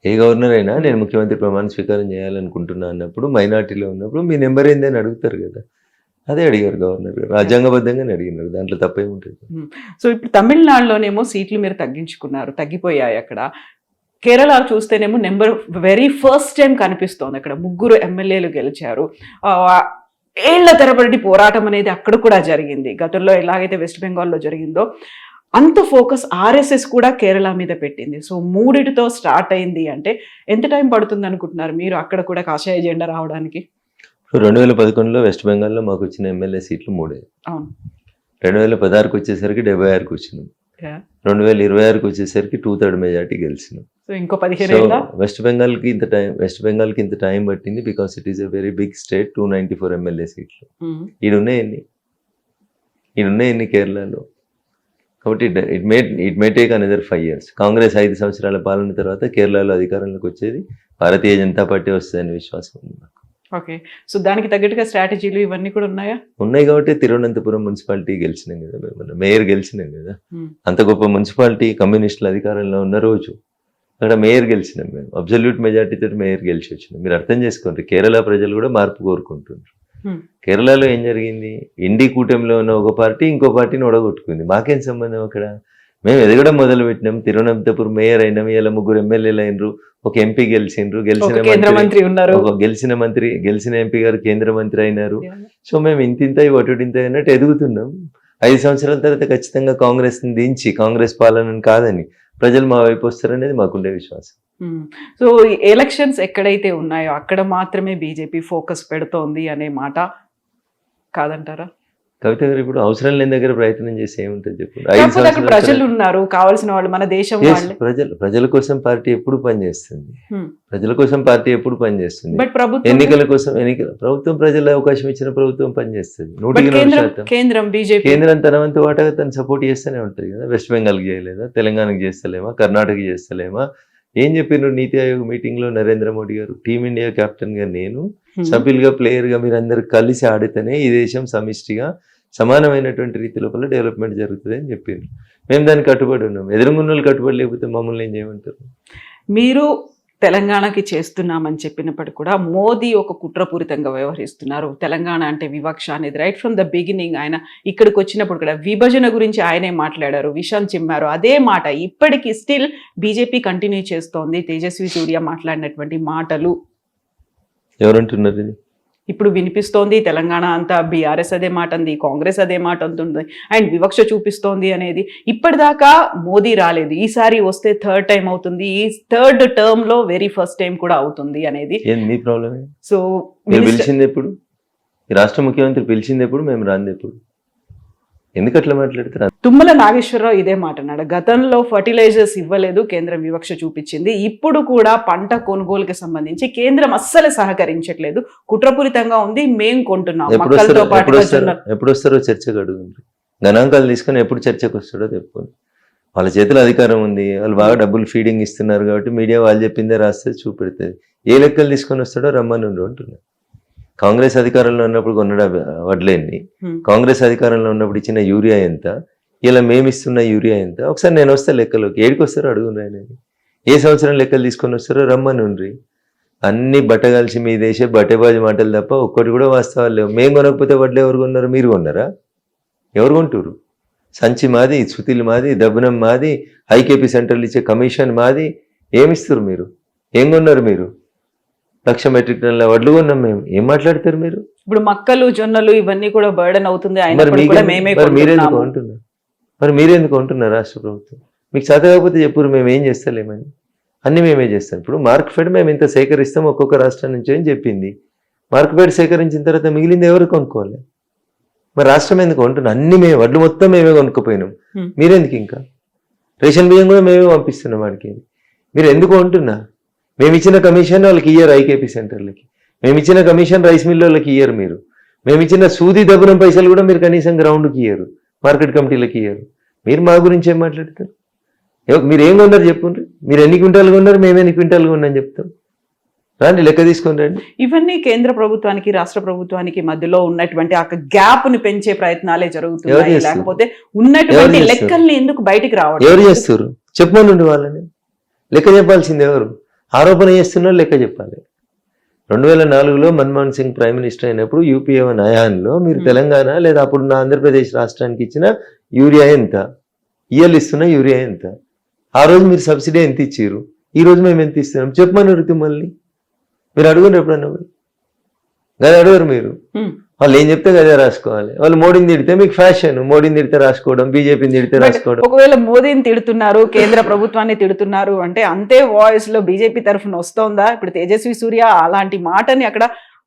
ఏ గవర్నర్ అయినా నేను ముఖ్యమంత్రి ప్రమాణ స్వీకారం చేయాలనుకుంటున్నా అన్నప్పుడు, మైనార్టీలో ఉన్నప్పుడు మీ నెంబర్ ఏంది అని అడుగుతారు కదా. అదే అడిగారు గవర్నర్ గారు, రాజ్యాంగబద్ధంగానే అడిగినారు, దాంట్లో తప్పేముంటుంది. సో ఇప్పుడు తమిళనాడులోనేమో సీట్లు మీరు తగ్గిపోయాయి అక్కడ. కేరళ చూస్తేనేమో వెరీ ఫస్ట్ టైం కనిపిస్తోంది అక్కడ 3 ఎమ్మెల్యేలు గెలిచారు. ఏళ్ల తరబడి పోరాటం అనేది అక్కడ కూడా జరిగింది. గతంలో ఎలాగైతే వెస్ట్ బెంగాల్లో జరిగిందో అంత ఫోకస్ ఆర్ఎస్ఎస్ కూడా కేరళ మీద పెట్టింది. సో 3టితో స్టార్ట్ అయింది అంటే ఎంత టైం పడుతుంది అనుకుంటున్నారు మీరు అక్కడ కూడా కాషాయ జెండా రావడానికి? 2011లో వెస్ట్ బెంగాల్లో మాకు వచ్చిన ఎమ్మెల్యే సీట్లు 3. అవును. 2016కి వచ్చేసరికి 76కి వచ్చినాం. 2026కి వచ్చేసరికి 2/3 మెజార్టీ గెలిచినాం. సో ఇంకో 15 ఏళ్ళ వెస్ట్ బెంగాల్కి ఇంత టైం పట్టింది because it is a very big state. 294 MLA సీట్లు. ఈడున్నాయి ఎన్ని కేరళలో? కాబట్టి it may take another 5 years. Congress 5 సంవత్సరాల పాలన తర్వాత కేరళలో అధికారంలోకి వచ్చేది భారతీయ జనతా పార్టీ వస్తుందని విశ్వాసం ఉంది నాకు. ఓకే, సో దానికి తగ్గట్టుగా స్ట్రాటజీలు ఇవన్నీ కూడా ఉన్నాయా? ఉన్నాయి కాబట్టి తిరువనంతపురం మున్సిపాలిటీ గెలిచినాం కదా, మేము మేయర్ గెలిచినాం కదా. అంత గొప్ప మున్సిపాలిటీ కమ్యూనిస్టుల అధికారంలో ఉన్న రోజు అక్కడ మేయర్ గెలిచినాం మేము. అబ్జల్యూట్ మెజార్టీతో మేయర్ గెలిచి వచ్చినాం. మీరు అర్థం చేసుకోండి, కేరళ ప్రజలు కూడా మార్పు కోరుకుంటున్నారు. కేరళలో ఏం జరిగింది, ఇండి కూటమిలో ఉన్న ఒక పార్టీ ఇంకో పార్టీని ఒడగొట్టుకుంది. మాకేం సంబంధం అక్కడ? మేము ఎదగడం మొదలు పెట్టినాం, తిరువనంతపురం మేయర్ అయినాం, ఇలా 3 ఎమ్మెల్యేలు అయినరు, ఒక ఎంపీ గెలిచిండ్రు, గెలిచిన ఎంపీ గారు కేంద్ర మంత్రి అయినారు. సో మేము ఇంతింత వటుడింత అన్నట్టు ఎదుగుతున్నాం. 5 సంవత్సరాల తర్వాత ఖచ్చితంగా కాంగ్రెస్ ని దించి, కాంగ్రెస్ పాలనని కాదని ప్రజలు మా వైపు వస్తారనేది మాకుండే విశ్వాసం. సో ఎలక్షన్స్ ఎక్కడైతే ఉన్నాయో అక్కడ మాత్రమే బీజేపీ ఫోకస్ పెడుతోంది అనే మాట కాదంటారా? కవిత గారు, ఇప్పుడు అవసరం లేని దగ్గర ప్రయత్నం చేసి ఏముంటుంది చెప్పండి. ప్రజలు ఉన్నారు, కావాల్సిన వాళ్ళు, మన దేశం ప్రజల కోసం పార్టీ ఎప్పుడు పనిచేస్తుంది, ప్రజల కోసం పార్టీ ఎప్పుడు పనిచేస్తుంది. బట్ ప్రభుత్వం ఎన్నికల కోసం ప్రభుత్వం ప్రజల అవకాశం ఇచ్చిన ప్రభుత్వం పనిచేస్తుంది. 100% కేంద్రం బీజేపీ కేంద్రం తన వంతు వాటగా తను సపోర్ట్ చేస్తూనే ఉంటుంది కదా. వెస్ట్ బెంగాల్కి చేయలేదా, తెలంగాణకి చేస్తలేమా, కర్ణాటకకి చేస్తలేమా? ఏం చెప్పినారు నీతి ఆయోగ్ మీటింగ్ లో నరేంద్ర మోడీ గారు? టీమిండియా కెప్టెన్ గా నేను, సభ్యులుగా ప్లేయర్ గా మీరు అందరు కలిసి ఆడితేనే ఈ దేశం సమిష్టిగా సమానమైనటువంటి రీతి లోపల డెవలప్మెంట్ జరుగుతుంది అని చెప్పిండ్రు. మేము దానికి కట్టుబడి ఉన్నాం. ఎదురుగున్న వాళ్ళు కట్టుబడి లేకపోతే మమ్మల్ని ఏం చేయమంటారు? మీరు తెలంగాణకి చేస్తున్నామని చెప్పినప్పటికీ కూడా మోదీ ఒక కుట్రపూరితంగా వ్యవహరిస్తున్నారు. తెలంగాణ అంటే వివక్ష అనేది రైట్ ఫ్రమ్ ద బిగినింగ్. ఆయన ఇక్కడికి వచ్చినప్పుడు కూడా విభజన గురించి ఆయనే మాట్లాడారు, విషం చిమ్మారు. అదే మాట ఇప్పటికీ స్టిల్ బీజేపీ కంటిన్యూ చేస్తోంది. తేజస్వి సూర్య మాట్లాడినటువంటి మాటలు ఎవరంటున్నారు ఇది? ఇప్పుడు వినిపిస్తోంది. తెలంగాణ అంతా బీఆర్ఎస్ అదే మాట అంది, కాంగ్రెస్ అదే మాట అంటుంది, అండ్ వివక్ష చూపిస్తోంది అనేది. ఇప్పటిదాకా మోదీ రాలేదు, ఈసారి వస్తే 3rd టైం అవుతుంది, ఈ 3rd టర్మ్ లో వెరీ ఫస్ట్ టైం కూడా అవుతుంది అనేది. మీ ప్రాబ్లమే. సో పిలిచింది ఎప్పుడు? రాష్ట్ర ముఖ్యమంత్రి పిలిచింది ఎప్పుడు? మేము రాంది ఎప్పుడు? ఎందుకు అట్లా మాట్లాడుతున్నారు? తుమ్మల నాగేశ్వరరావు ఇదే మాట అన్నాడు. గతంలో ఫర్టిలైజర్స్ ఇవ్వలేదు, కేంద్రం వివక్ష చూపించింది. ఇప్పుడు కూడా పంట కొనుగోలుకి సంబంధించి కేంద్రం అస్సలు సహకరించట్లేదు, కుట్రపూరితంగా ఉంది, మేం కొంటున్నాం. ఎప్పుడు వస్తారో చర్చకు అడుగుంది. గణాంకాలు తీసుకొని ఎప్పుడు చర్చకు వస్తాడో చెప్పుకోండి. వాళ్ళ చేతిలో అధికారం ఉంది, వాళ్ళు బాగా డబ్బులు ఫీడింగ్ ఇస్తున్నారు కాబట్టి మీడియా వాళ్ళు చెప్పిందే రాస్తే చూపెడుతుంది. ఏ లెక్కలు తీసుకొని వస్తాడో రమ్మని అంటున్నారు. కాంగ్రెస్ అధికారంలో ఉన్నప్పుడు కొన్న వడ్లేన్ని, కాంగ్రెస్ అధికారంలో ఉన్నప్పుడు ఇచ్చిన యూరియా ఎంత, ఇలా మేమిస్తున్న యూరియా ఎంత, ఒకసారి నేను వస్తా లెక్కలోకి. ఏడికి వస్తారో అడుగుండ్రి ఆయన. ఏ సంవత్సరం లెక్కలు తీసుకొని వస్తారో రమ్మని ఉండ్రి. అన్ని బట్టగలిసి మీ దేశే బట్టేబాజీ మాటలు తప్ప ఒక్కటి కూడా వాస్తవాలు లేవు. మేము కొనకపోతే వడ్లు ఎవరు కొన్నారు? మీరు కొన్నారా? ఎవరు కొంటారు? సంచి మాది, సుతిలు మాది, దబ్బనం మాది, ఐకేపీ సెంటర్లు ఇచ్చే కమిషన్ మాది. ఏమిస్తారు మీరు? ఏం కొన్నారు మీరు? 1,00,000 మెట్రిక్ టన్నుల వడ్లు కొన్నాం మేము. ఏం మాట్లాడతారు మీరు? ఇప్పుడు మక్కలు, జొన్నలు ఇవన్నీ కూడా బర్డెన్ అవుతుంది. మీరెందుకు అంటున్నారు? రాష్ట్ర ప్రభుత్వం మీకు చేత కాకపోతే చెప్పురు, మేము ఏం చేస్తలేమని. అన్ని మేమే చేస్తాం. ఇప్పుడు మార్క్ఫెడ్ మేము ఇంత సేకరిస్తాం ఒక్కొక్క రాష్ట్రం నుంచి అని చెప్పింది. మార్క్ఫెడ్ సేకరించిన తర్వాత మిగిలింది ఎవరు కొనుక్కోవాలి? మరి రాష్ట్రం ఎందుకు కొంటున్నాం? అన్ని మేము వడ్లు మొత్తం మేమే కొనుక్కోపోయినాం. మీరెందుకు? ఇంకా రేషన్ బియ్యం కూడా మేమే పంపిస్తున్నాం వాడికి. మీరు ఎందుకు అంటున్నా? మేము ఇచ్చిన కమిషన్ వాళ్ళకి ఇయ్యరు, ఐకేపీ సెంటర్లకి. మేము ఇచ్చిన కమిషన్ రైస్ మిల్ వాళ్ళకి ఇయ్యరు మీరు. మేము ఇచ్చిన సూది దబ్బునం పైసలు కూడా మీరు కనీసం గ్రౌండ్కి ఇయ్యరు, మార్కెట్ కమిటీలకి ఇయ్యరు. మీరు మా గురించి ఏం మాట్లాడతారు? మీరు ఏం కొన్నారు చెప్పుండ్రి. మీరు ఎన్ని క్వింటాలు కొన్నారు, మేము ఎన్ని క్వింటాలు కొన్నాం చెప్తాం. రండి లెక్క తీసుకొని రండి. ఇవన్నీ కేంద్ర ప్రభుత్వానికి రాష్ట్ర ప్రభుత్వానికి మధ్యలో ఉన్నటువంటి ఆ గ్యాప్ ని పెంచే ప్రయత్నాలే జరుగుతున్నాయి, లేకపోతే ఉన్నటువంటి లెక్కల్ని ఎందుకు బయటికి రావడం? ఎవరు చేస్తారు? చెప్పమనండి వాళ్ళని. లెక్క చెప్పాల్సింది ఎవరు? ఆరోపణ చేస్తున్నారు, లెక్క చెప్పాలి. 2004లో మన్మోహన్ సింగ్ ప్రైమ్ మినిస్టర్ అయినప్పుడు యూపీఏ హయాంలో మీరు తెలంగాణ లేదా అప్పుడున్న ఆంధ్రప్రదేశ్ రాష్ట్రానికి ఇచ్చిన యూరియా ఎంత, ఇయ్యలు ఇస్తున్న యూరియా ఎంత, ఆ రోజు మీరు సబ్సిడీ ఎంత ఇచ్చారు, ఈ రోజు మేము ఎంత ఇస్తున్నాం చెప్పమని తుమ్మల్ని. మీరు అడుగురు ఎప్పుడన్నా? కదా అడగరు మీరు. వాళ్ళు ఏం చెప్తే అదే రాసుకోవాలి. వాళ్ళు మోడీని తిడితే మీకు ఫ్యాషన్, మోడీని తిడితే రాసుకోవడం, బీజేపీని తిడితే రాసుకోవడం. ఒకవేళ మోదీని తిడుతున్నారు, కేంద్ర ప్రభుత్వాన్ని తిడుతున్నారు అంటే అంతే వాయిస్ లో బీజేపీ తరఫున వస్తోందా? ఇప్పుడు తేజస్వి సూర్య అలాంటి మాటని అక్కడ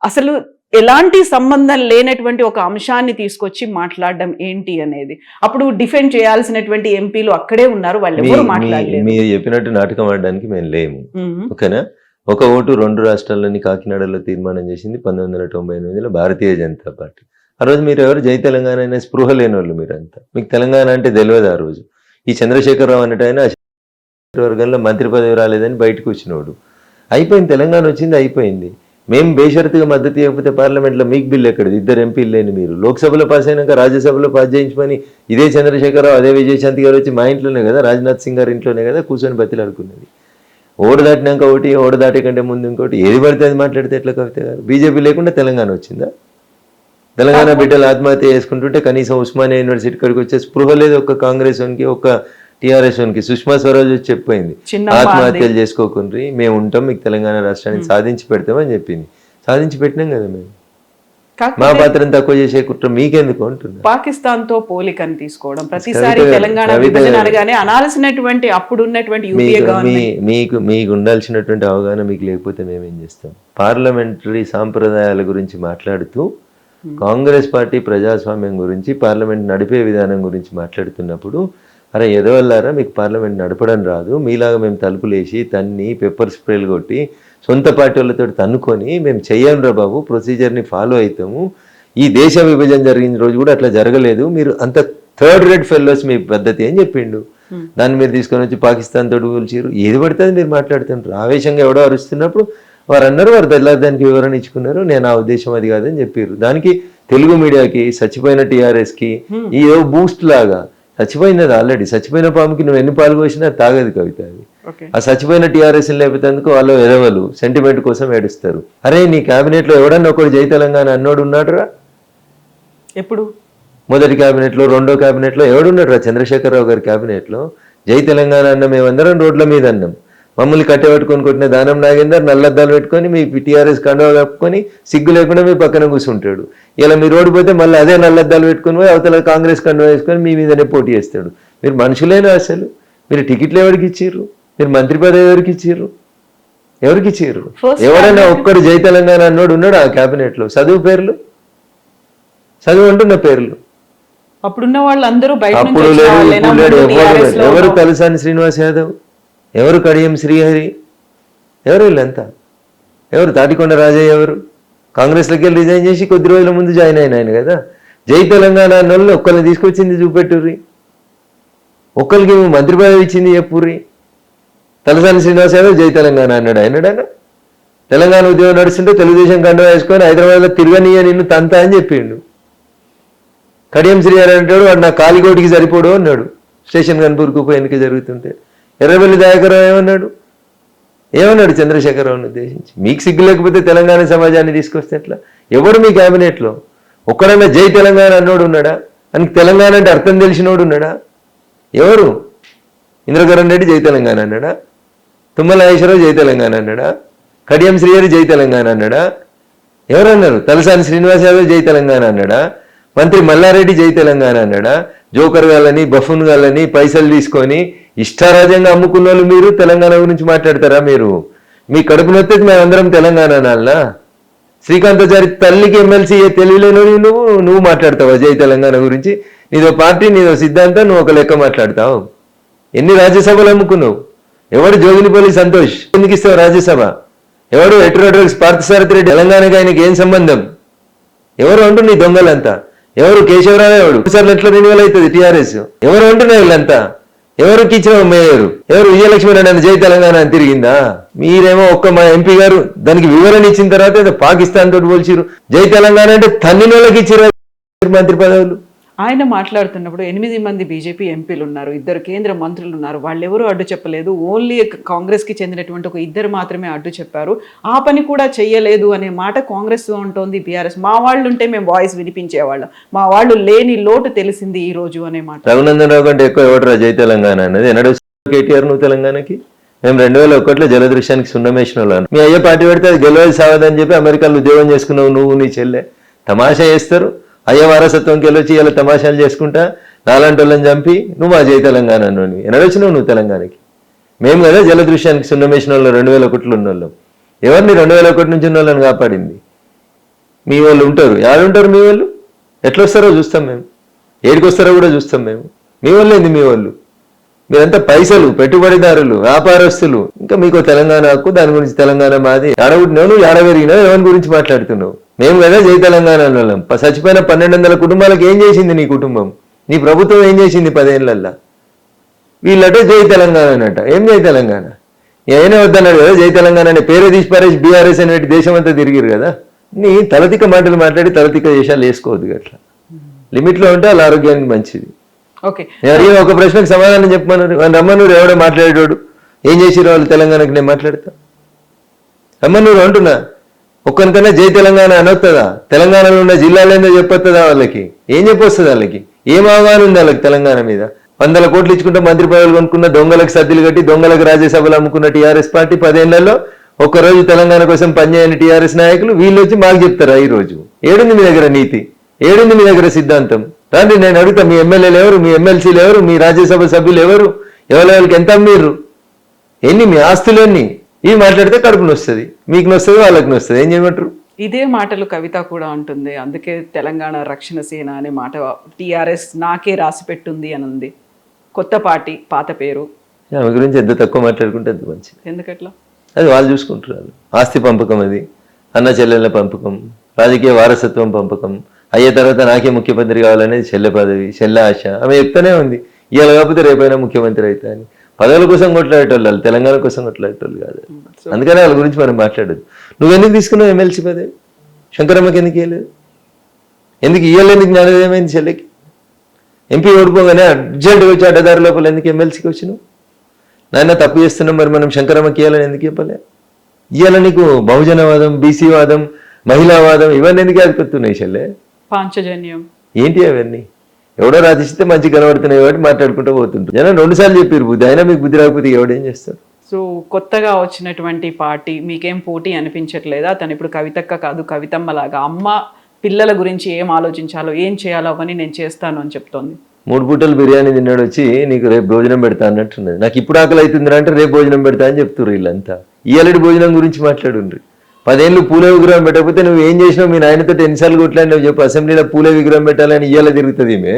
అసలు ఎలాంటి సంబంధం లేనటువంటి ఒక అంశాన్ని తీసుకొచ్చి మాట్లాడడం ఏంటి అనేది. అప్పుడు డిఫెండ్ చేయాల్సినటువంటి ఎంపీలు అక్కడే ఉన్నారు, వాళ్ళు ఎవరు మాట్లాడలేదు. మీరు చెప్పినట్టు నాటకం ఆడడానికి మేము లేము. ఓకేనా? ఒక ఓటు 2 రాష్ట్రాల్లోని కాకినాడలో తీర్మానం చేసింది 1998లో భారతీయ జనతా పార్టీ. ఆ రోజు మీరు ఎవరు జై తెలంగాణ అనే స్పృహ లేని వాళ్ళు మీరంతా. మీకు తెలంగాణ అంటే తెలియదు ఆ రోజు. ఈ చంద్రశేఖరరావు అన్నట్టు ఆయన వర్గంలో మంత్రి పదవి రాలేదని బయటకు వచ్చినోడు. అయిపోయింది, తెలంగాణ వచ్చింది, అయిపోయింది. మేము బేషరతుగా మద్దతు ఇవ్వకపోతే పార్లమెంట్లో మీకు బిల్లు ఎక్కడిది? 2 ఎంపీలు లేని మీరు లోక్సభలో పాస్ అయినాక రాజ్యసభలో పాస్ చేయించమని ఇదే చంద్రశేఖరరావు అదే విజయశాంతి గారు వచ్చి మా ఇంట్లోనే కదా, రాజ్నాథ్ సింగ్ గారి ఇంట్లోనే కదా కూర్చొని బతిలాడుకున్నది. ఓటు దాటినాక ఒకటి, ఓటు దాటే కంటే ముందు ఇంకోటి, ఏది పడితే అది మాట్లాడితే ఎట్లా కవిత గారు? బీజేపీ లేకుండా తెలంగాణ వచ్చిందా? తెలంగాణ బిడ్డలు ఆత్మహత్య చేసుకుంటుంటే కనీసం ఉస్మానియా యూనివర్సిటీ కాడికి వచ్చే స్పృహ లేదు ఒక్క కాంగ్రెస్ వానికి, ఒక్క టీఆర్ఎస్ వానికి. సుష్మా స్వరాజ్ వచ్చి చెప్పింది ఆత్మహత్యలు చేసుకోకుండ్రి, మేము ఉంటాం, మీకు తెలంగాణ రాష్ట్రాన్ని సాధించి పెడతామని చెప్పింది. సాధించి పెట్టినాం కదా మేము. మా పాత్రను తక్కువ చేసే కుట్ర మీకెందుకు అంటున్నా. పాకిస్తాన్ తో పోలికని తీసుకోవడం ప్రతిసారి తెలంగాణ విభజన అనగానే అనాల్సినటువంటి అప్పుడు ఉన్నటువంటి యూపీఏ గవర్నమెంట్ మీకు ఉండాల్సినటువంటి అవగాహన మీకు లేకపోతే మేమేం చేస్తాం? పార్లమెంటరీ సాంప్రదాయాల గురించి మాట్లాడుతూ కాంగ్రెస్ పార్టీ ప్రజాస్వామ్యం గురించి, పార్లమెంట్ నడిపే విధానం గురించి మాట్లాడుతున్నప్పుడు, అరే ఎదవల్లారా మీకు పార్లమెంట్ నడపడం రాదు, మీలాగా మేము తలుపులేసి తన్ని పెప్పర్ స్ప్రేలు కొట్టి సొంత పార్టీ వాళ్ళతో తన్నుకొని మేము చెయ్యంరా బాబు, ప్రొసీజర్ని ఫాలో అవుతాము, ఈ దేశ విభజన జరిగిన రోజు కూడా అట్లా జరగలేదు, మీరు అంత థర్డ్ రేట్ ఫెలోస్ మీ పద్ధతి అని చెప్పిండు. దాన్ని మీరు తీసుకొని వచ్చి పాకిస్తాన్ తోటి కూల్చారు. ఏది పడుతుంది మీరు మాట్లాడుతుంటారు. ఆవేశంగా ఎవడో అరుస్తున్నప్పుడు వారు అన్నారు, వారు దానికి వివరణ ఇచ్చుకున్నారు, నేను ఆ ఉద్దేశం అది కాదని చెప్పారు. దానికి తెలుగు మీడియాకి, చచ్చిపోయిన టీఆర్ఎస్కి ఏదో బూస్ట్ లాగా, చచ్చిపోయింది అది ఆల్రెడీ, చచ్చిపోయిన పాముకి నువ్వు ఎన్ని పాలు పోసినా తాగదు కవిత. అది ఆ చచ్చిపోయిన టీఆర్ఎస్ లేకపోతేందుకు వాళ్ళు ఎదవలు సెంటిమెంట్ కోసం ఏడుస్తారు. అరే నీ క్యాబినెట్ లో ఎవడన్నా ఒకడు జై తెలంగాణ అన్నోడు ఉన్నాడురా? ఎప్పుడు? మొదటి క్యాబినెట్ లో, రెండో క్యాబినెట్ లో ఎవడున్నాడు రా? చంద్రశేఖరరావు గారి క్యాబినెట్ లో జై తెలంగాణ అన్న మేమందరం రోడ్ల మీద అన్నాం. మమ్మల్ని కట్టెపెట్టుకొని కొట్టిన దానం నాగేందర్ నల్లద్దాలు పెట్టుకొని మీ టీఆర్ఎస్ కండువా కప్పుకొని సిగ్గు లేకుండా మీ పక్కన కూర్చుంటాడు. ఇలా మీరు ఓడిపోతే మళ్ళీ అదే నల్లద్దాలు పెట్టుకొని పోయి అవతల కాంగ్రెస్ కండువా వేసుకొని మీ మీదనే పోటీ చేస్తాడు. మీరు మనుషులేనా అసలు? మీరు టికెట్లు ఎవరికి ఇచ్చిర్రు? మీరు మంత్రి పదవి ఎవరికి ఇచ్చిర్రు? ఎవరికి ఇచ్చిర్రు? ఎవరైనా ఒక్కడు జై తెలంగాణ అన్నోడు ఉన్నాడు ఆ క్యాబినెట్ లో? చదువు పేర్లు, చదువు అంటున్న పేర్లు అప్పుడున్న వాళ్ళందరూ అప్పుడు లేడు. ఎవరు తలసాని శ్రీనివాస్ యాదవ్, ఎవరు కడియం శ్రీహరి, ఎవరు వీళ్ళంతా? ఎవరు తాటికొండ రాజయ్య? ఎవరు? కాంగ్రెస్లోకి వెళ్ళి రిజైన్ చేసి కొద్ది రోజుల ముందు జాయిన్ అయిన ఆయన కదా. జై తెలంగాణ అన్న వాళ్ళు ఒక్కరిని తీసుకొచ్చింది చూపెట్టుర్రి, ఒక్కరికి మంత్రి పదవి ఇచ్చింది చెప్పుర్రి. తలసాని శ్రీనివాస్ యాదవ్ జై తెలంగాణ అన్నాడు. అయినాడన తెలంగాణ ఉద్యమం నడుస్తుంటే తెలుగుదేశం కండువా వేసుకొని హైదరాబాద్లో తిరగనీయ నిన్ను తంత అని చెప్పిండు. కడియం శ్రీహరి అంటాడు, వాడు నా కాలిగోటికి సరిపోడు అన్నాడు స్టేషన్ కన్పూర్కి ఉప ఎన్నిక జరుగుతుంటే. ఎర్రబెల్లి దయాకరావు ఏమన్నాడు చంద్రశేఖరరావుని ఉద్దేశించి? మీకు సిగ్గు లేకపోతే తెలంగాణ సమాజాన్ని తీసుకొస్తే ఎట్లా? ఎవడు మీ క్యాబినెట్లో ఒక్కడన్నా జై తెలంగాణ అన్నోడు ఉన్నాడా? అని తెలంగాణ అంటే అర్థం తెలిసినోడు ఉన్నాడా? ఎవరు? ఇంద్రకరణ్ రెడ్డి జై తెలంగాణ అన్నాడా? తుమ్మల నాగేశ్వరరావు జై తెలంగాణ అన్నాడా? కడియం శ్రీహరి జై తెలంగాణ అన్నాడా? ఎవరన్నారు? తలసాని శ్రీనివాస్ యాదవ్ జై తెలంగాణ అన్నాడా? మంత్రి మల్లారెడ్డి జై తెలంగాణ అన్నాడా? జోకర్ గాళ్ళని, బఫూన్ గాళ్ళని పైసలు తీసుకొని ఇష్టారాజ్యంగా అమ్ముకున్న వాళ్ళు మీరు తెలంగాణ గురించి మాట్లాడతారా? మీరు మీ కడుపు నొత్తే మేమందరం తెలంగాణ అనాలనా? శ్రీకాంతాచారి తల్లికి ఎమ్మెల్సీ తెలియలేను నువ్వు మాట్లాడతావా జై తెలంగాణ గురించి? నీదో పార్టీ, నీదో సిద్ధాంతం, నువ్వు ఒక లెక్క మాట్లాడతావు. ఎన్ని రాజ్యసభలు అమ్ముకున్నావు? ఎవడు? జోగినిపల్లి సంతోష్ ఎందుకు ఇస్తావు రాజ్యసభ? ఎవడు? హెటరోడ్రగ్స్ పార్థసారథి రెడ్డి తెలంగాణకి ఆయనకి ఏం సంబంధం? ఎవరు అంటూ నీ దొంగలంతా? ఎవరు? కేశవరావు ఎవడు? సార్లు ఎట్లా రెన్యువల్ అవుతుంది టీఆర్ఎస్? ఎవరు అంటున్నారు వీళ్ళంతా? ఎవరికి ఇచ్చిన మేయర్? ఎవరు? విజయలక్ష్మి రెడ్డి జై తెలంగాణ అని తిరిగిందా? మీరేమో ఒక్క మా ఎంపీ గారు దానికి వివరణ ఇచ్చిన తర్వాత పాకిస్తాన్ తోటి పోల్చిరు. జై తెలంగాణ అంటే తన్నినోళ్ళకి ఇచ్చారు మంత్రి పదవులు. ఆయన మాట్లాడుతున్నప్పుడు 8 మంది బీజేపీ ఎంపీలు ఉన్నారు, 2 కేంద్ర మంత్రులు ఉన్నారు, వాళ్ళెవరూ అడ్డు చెప్పలేదు, ఓన్లీ కాంగ్రెస్కి చెందినటువంటి ఒక 2 మాత్రమే అడ్డు చెప్పారు, ఆ పని కూడా చెయ్యలేదు అనే మాట కాంగ్రెస్ అంటోంది. బీఆర్ఎస్ మా వాళ్ళు ఉంటే మేము వాయిస్ వినిపించేవాళ్ళం, మా వాళ్ళు లేని లోటు తెలిసింది ఈ రోజు అనే మాట. రఘునందన్ రావు కంటే ఎక్కువ ఎవడరా జై తెలంగాణ అనేది? ఎన్నడూ కేటీఆర్ నువ్వు తెలంగాణకి? మేము 2001లో జలదృశ్యానికి సున్నమేసిన వాళ్ళం. మీ అయ్యే పార్టీ పెడితే అది గెలవది సావదని చెప్పి అమెరికాలో ఉద్యోగం చేసుకున్నావు నువ్వు నీ చెల్లె. తమాషా చేస్తారు. అయ్యే వారసత్వంకి వెళ్ళొచ్చి ఇలా తమాషాలు చేసుకుంటా నాలాంటి వాళ్ళని చంపి నువ్వు మా జై తెలంగాణ అన్నోని. ఎన్నడొచ్చినావు నువ్వు తెలంగాణకి? మేము కదా జలదృశ్యానికి సున్నమేసిన వాళ్ళు 2001లో ఉన్న వాళ్ళం. ఎవరిని 2001 నుంచి ఉన్న వాళ్ళని కాపాడింది? మీ వాళ్ళు ఉంటారు. ఎవరుంటారు మీ వాళ్ళు? ఎట్లా వస్తారో చూస్తాం మేము, ఏడికి వస్తారో కూడా చూస్తాం మేము. మీ వాళ్ళు ఏంది? మీ వాళ్ళు మీరంతా పైసలు, పెట్టుబడిదారులు, వ్యాపారస్తులు. ఇంకా మీకు తెలంగాణ హక్కు, దాని గురించి తెలంగాణ మాది. ఆడబుట్టినావు నువ్వు, ఆడబెరిగినావు, ఎవరి గురించి మాట్లాడుతున్నావు? మేము కదా జై తెలంగాణ వాళ్ళం. చచ్చిపోయిన 1200 కుటుంబాలకు ఏం చేసింది నీ కుటుంబం? నీ ప్రభుత్వం ఏం చేసింది 10 ఏళ్ళల్లో? వీళ్ళట జై తెలంగాణ అనట. ఏం జై తెలంగాణ? ఏమైనా వద్దన్నాడు కదా జై తెలంగాణ అనే పేరు తీసి పారేసి బీఆర్ఎస్ అనేటి దేశం అంతా తిరిగిరు కదా. నీ తలతిక మాటలు మాట్లాడి తలతిక దేశాలు వేసుకోవద్దు అట్లా. లిమిట్లో ఉంటే వాళ్ళ ఆరోగ్యానికి మంచిది. ఓకే, అడిగిన ఒక ప్రశ్నకు సమాధానం చెప్పమన్నారు. రమ్మన్నూరు ఎవడో మాట్లాడేటోడు ఏం చేసిరు వాళ్ళు తెలంగాణకి? నేను మాట్లాడతా. రమ్మన్నూరు అంటున్నా, ఒక్కనికన్నా జై తెలంగాణ అనొస్తుందా? తెలంగాణలో ఉన్న జిల్లాలేందో చెప్పొస్తుందా వాళ్ళకి? ఏం చెప్పొస్తుంది వాళ్ళకి? ఏం అవగాహన ఉంది వాళ్ళకి తెలంగాణ మీద? 100 కోట్లు ఇచ్చుకుంటే మంత్రి పదవులు కొనుక్కున్న, దొంగలకు సద్దులు కట్టి దొంగలకు రాజ్యసభలు అమ్ముకున్న టీఆర్ఎస్ పార్టీ 10 ఏళ్లలో ఒక్కరోజు తెలంగాణ కోసం పనిచేయని టీఆర్ఎస్ నాయకులు వీళ్ళు వచ్చి మాకు చెప్తారా ఈ రోజు? ఏడుంది మీ దగ్గర నీతి? ఏడుంది మీ దగ్గర సిద్ధాంతం? రండి, నేను అడుగుతా, మీ ఎమ్మెల్యేలు ఎవరు? మీ ఎమ్మెల్సీలు ఎవరు? మీ రాజ్యసభ సభ్యులు ఎవరు? ఎవరికి ఎంత అమ్మీరు? ఎన్ని మీ ఆస్తులు ఎన్ని? ఇవి మాట్లాడితే కడుపు నొస్తుంది, మీకు నొస్తుంది, వాళ్ళకి నొస్తుంది. ఏం చేయమంటారు? ఇదే మాటలు కవిత కూడా ఉంటుంది. అందుకే తెలంగాణ రక్షణ సేన అనే మాట టీఆర్ఎస్ నాకే రాసి పెట్టుంది అని ఉంది. కొత్త పార్టీ, పాత పేరు. ఆమె గురించి ఎంత తక్కువ మాట్లాడుకుంటే అంత మంచిది. ఎందుకట్లా? అది వాళ్ళు చూసుకుంటున్నారు. ఆస్తి పంపకం, అది అన్న చెల్లెళ్ళ పంపకం, రాజకీయ వారసత్వం పంపకం, అయ్యే తర్వాత నాకే ముఖ్యమంత్రి కావాలనేది చెల్లె పదవి, చెల్లె ఆశ. ఆమె చెప్తానే ఉంది, ఇవాళ కాకపోతే రేపైనా ముఖ్యమంత్రి అవుతా అని. పదవుల కోసం కొట్లాడేటోళ్ళు వాళ్ళు, తెలంగాణ కోసం కొట్లాడేటోళ్ళు కాదు. అందుకనే వాళ్ళ గురించి మనం మాట్లాడదు. నువ్వెందుకు తీసుకున్నావు ఎమ్మెల్సీ పదవి? శంకరమ్మకి ఎందుకు ఇవ్వలేదు? ఎందుకు ఇవ్వలేదు? జ్ఞానం ఏమైంది చెల్లెకి? ఎంపీ ఓడిపోగానే అర్జెంటుగా వచ్చి అడ్డదారి లోపల ఎందుకు ఎమ్మెల్సీకి వచ్చినావు? నాయన తప్పు చేస్తున్నాం, మరి మనం శంకరమ్మకి ఇవ్వాలని ఎందుకు చెప్పలే? ఇవాళ నీకు బహుజనవాదం, బీసీవాదం, మహిళావాదం ఇవన్నీ ఎందుకు ఆదుకొస్తున్నాయి చెల్లె? పాంచజన్యం ఏంటి అవన్నీ? ఎవడో రాసిస్తే మంచి కనబడుతున్నాయి కాబట్టి మాట్లాడుకుంటూ పోతుంటారు. జనం 2 సార్లు చెప్పారు బుద్ధి, అయినా మీకు బుద్ధి రాకపోతే ఎవడేం చేస్తారు? సో కొత్తగా వచ్చినటువంటి పార్టీ మీకేం పోటీ అనిపించట్లేదా? తను ఇప్పుడు కవితక్క కాదు, కవితమ్మ లాగా అమ్మ పిల్లల గురించి ఏం ఆలోచించాలో, ఏం చేయాలో అవన్నీ నేను చేస్తాను అని చెప్తోంది. 3 పూటలు బిర్యానీ తిన్నాడు వచ్చి నీకు రేపు భోజనం పెడతా అన్నట్టున్నది. నాకు ఇప్పుడు ఆకలి అవుతుంది అంటే రేపు భోజనం పెడతా అని చెప్తున్నారు వీళ్ళంతా. ఇయ్యాలటి భోజనం గురించి మాట్లాడుండ్రి. 10 ఏళ్ళు పూలే విగ్రహం పెట్టకపోతే నువ్వు ఏం చేసినావు? మీ నాయనతో ఎన్నిసార్లు కొట్లాడినావు చెప్పు? అసెంబ్లీలో పూలే విగ్రహం పెట్టాలని ఇయ్యాల తిరుగుతుంది ఈమె.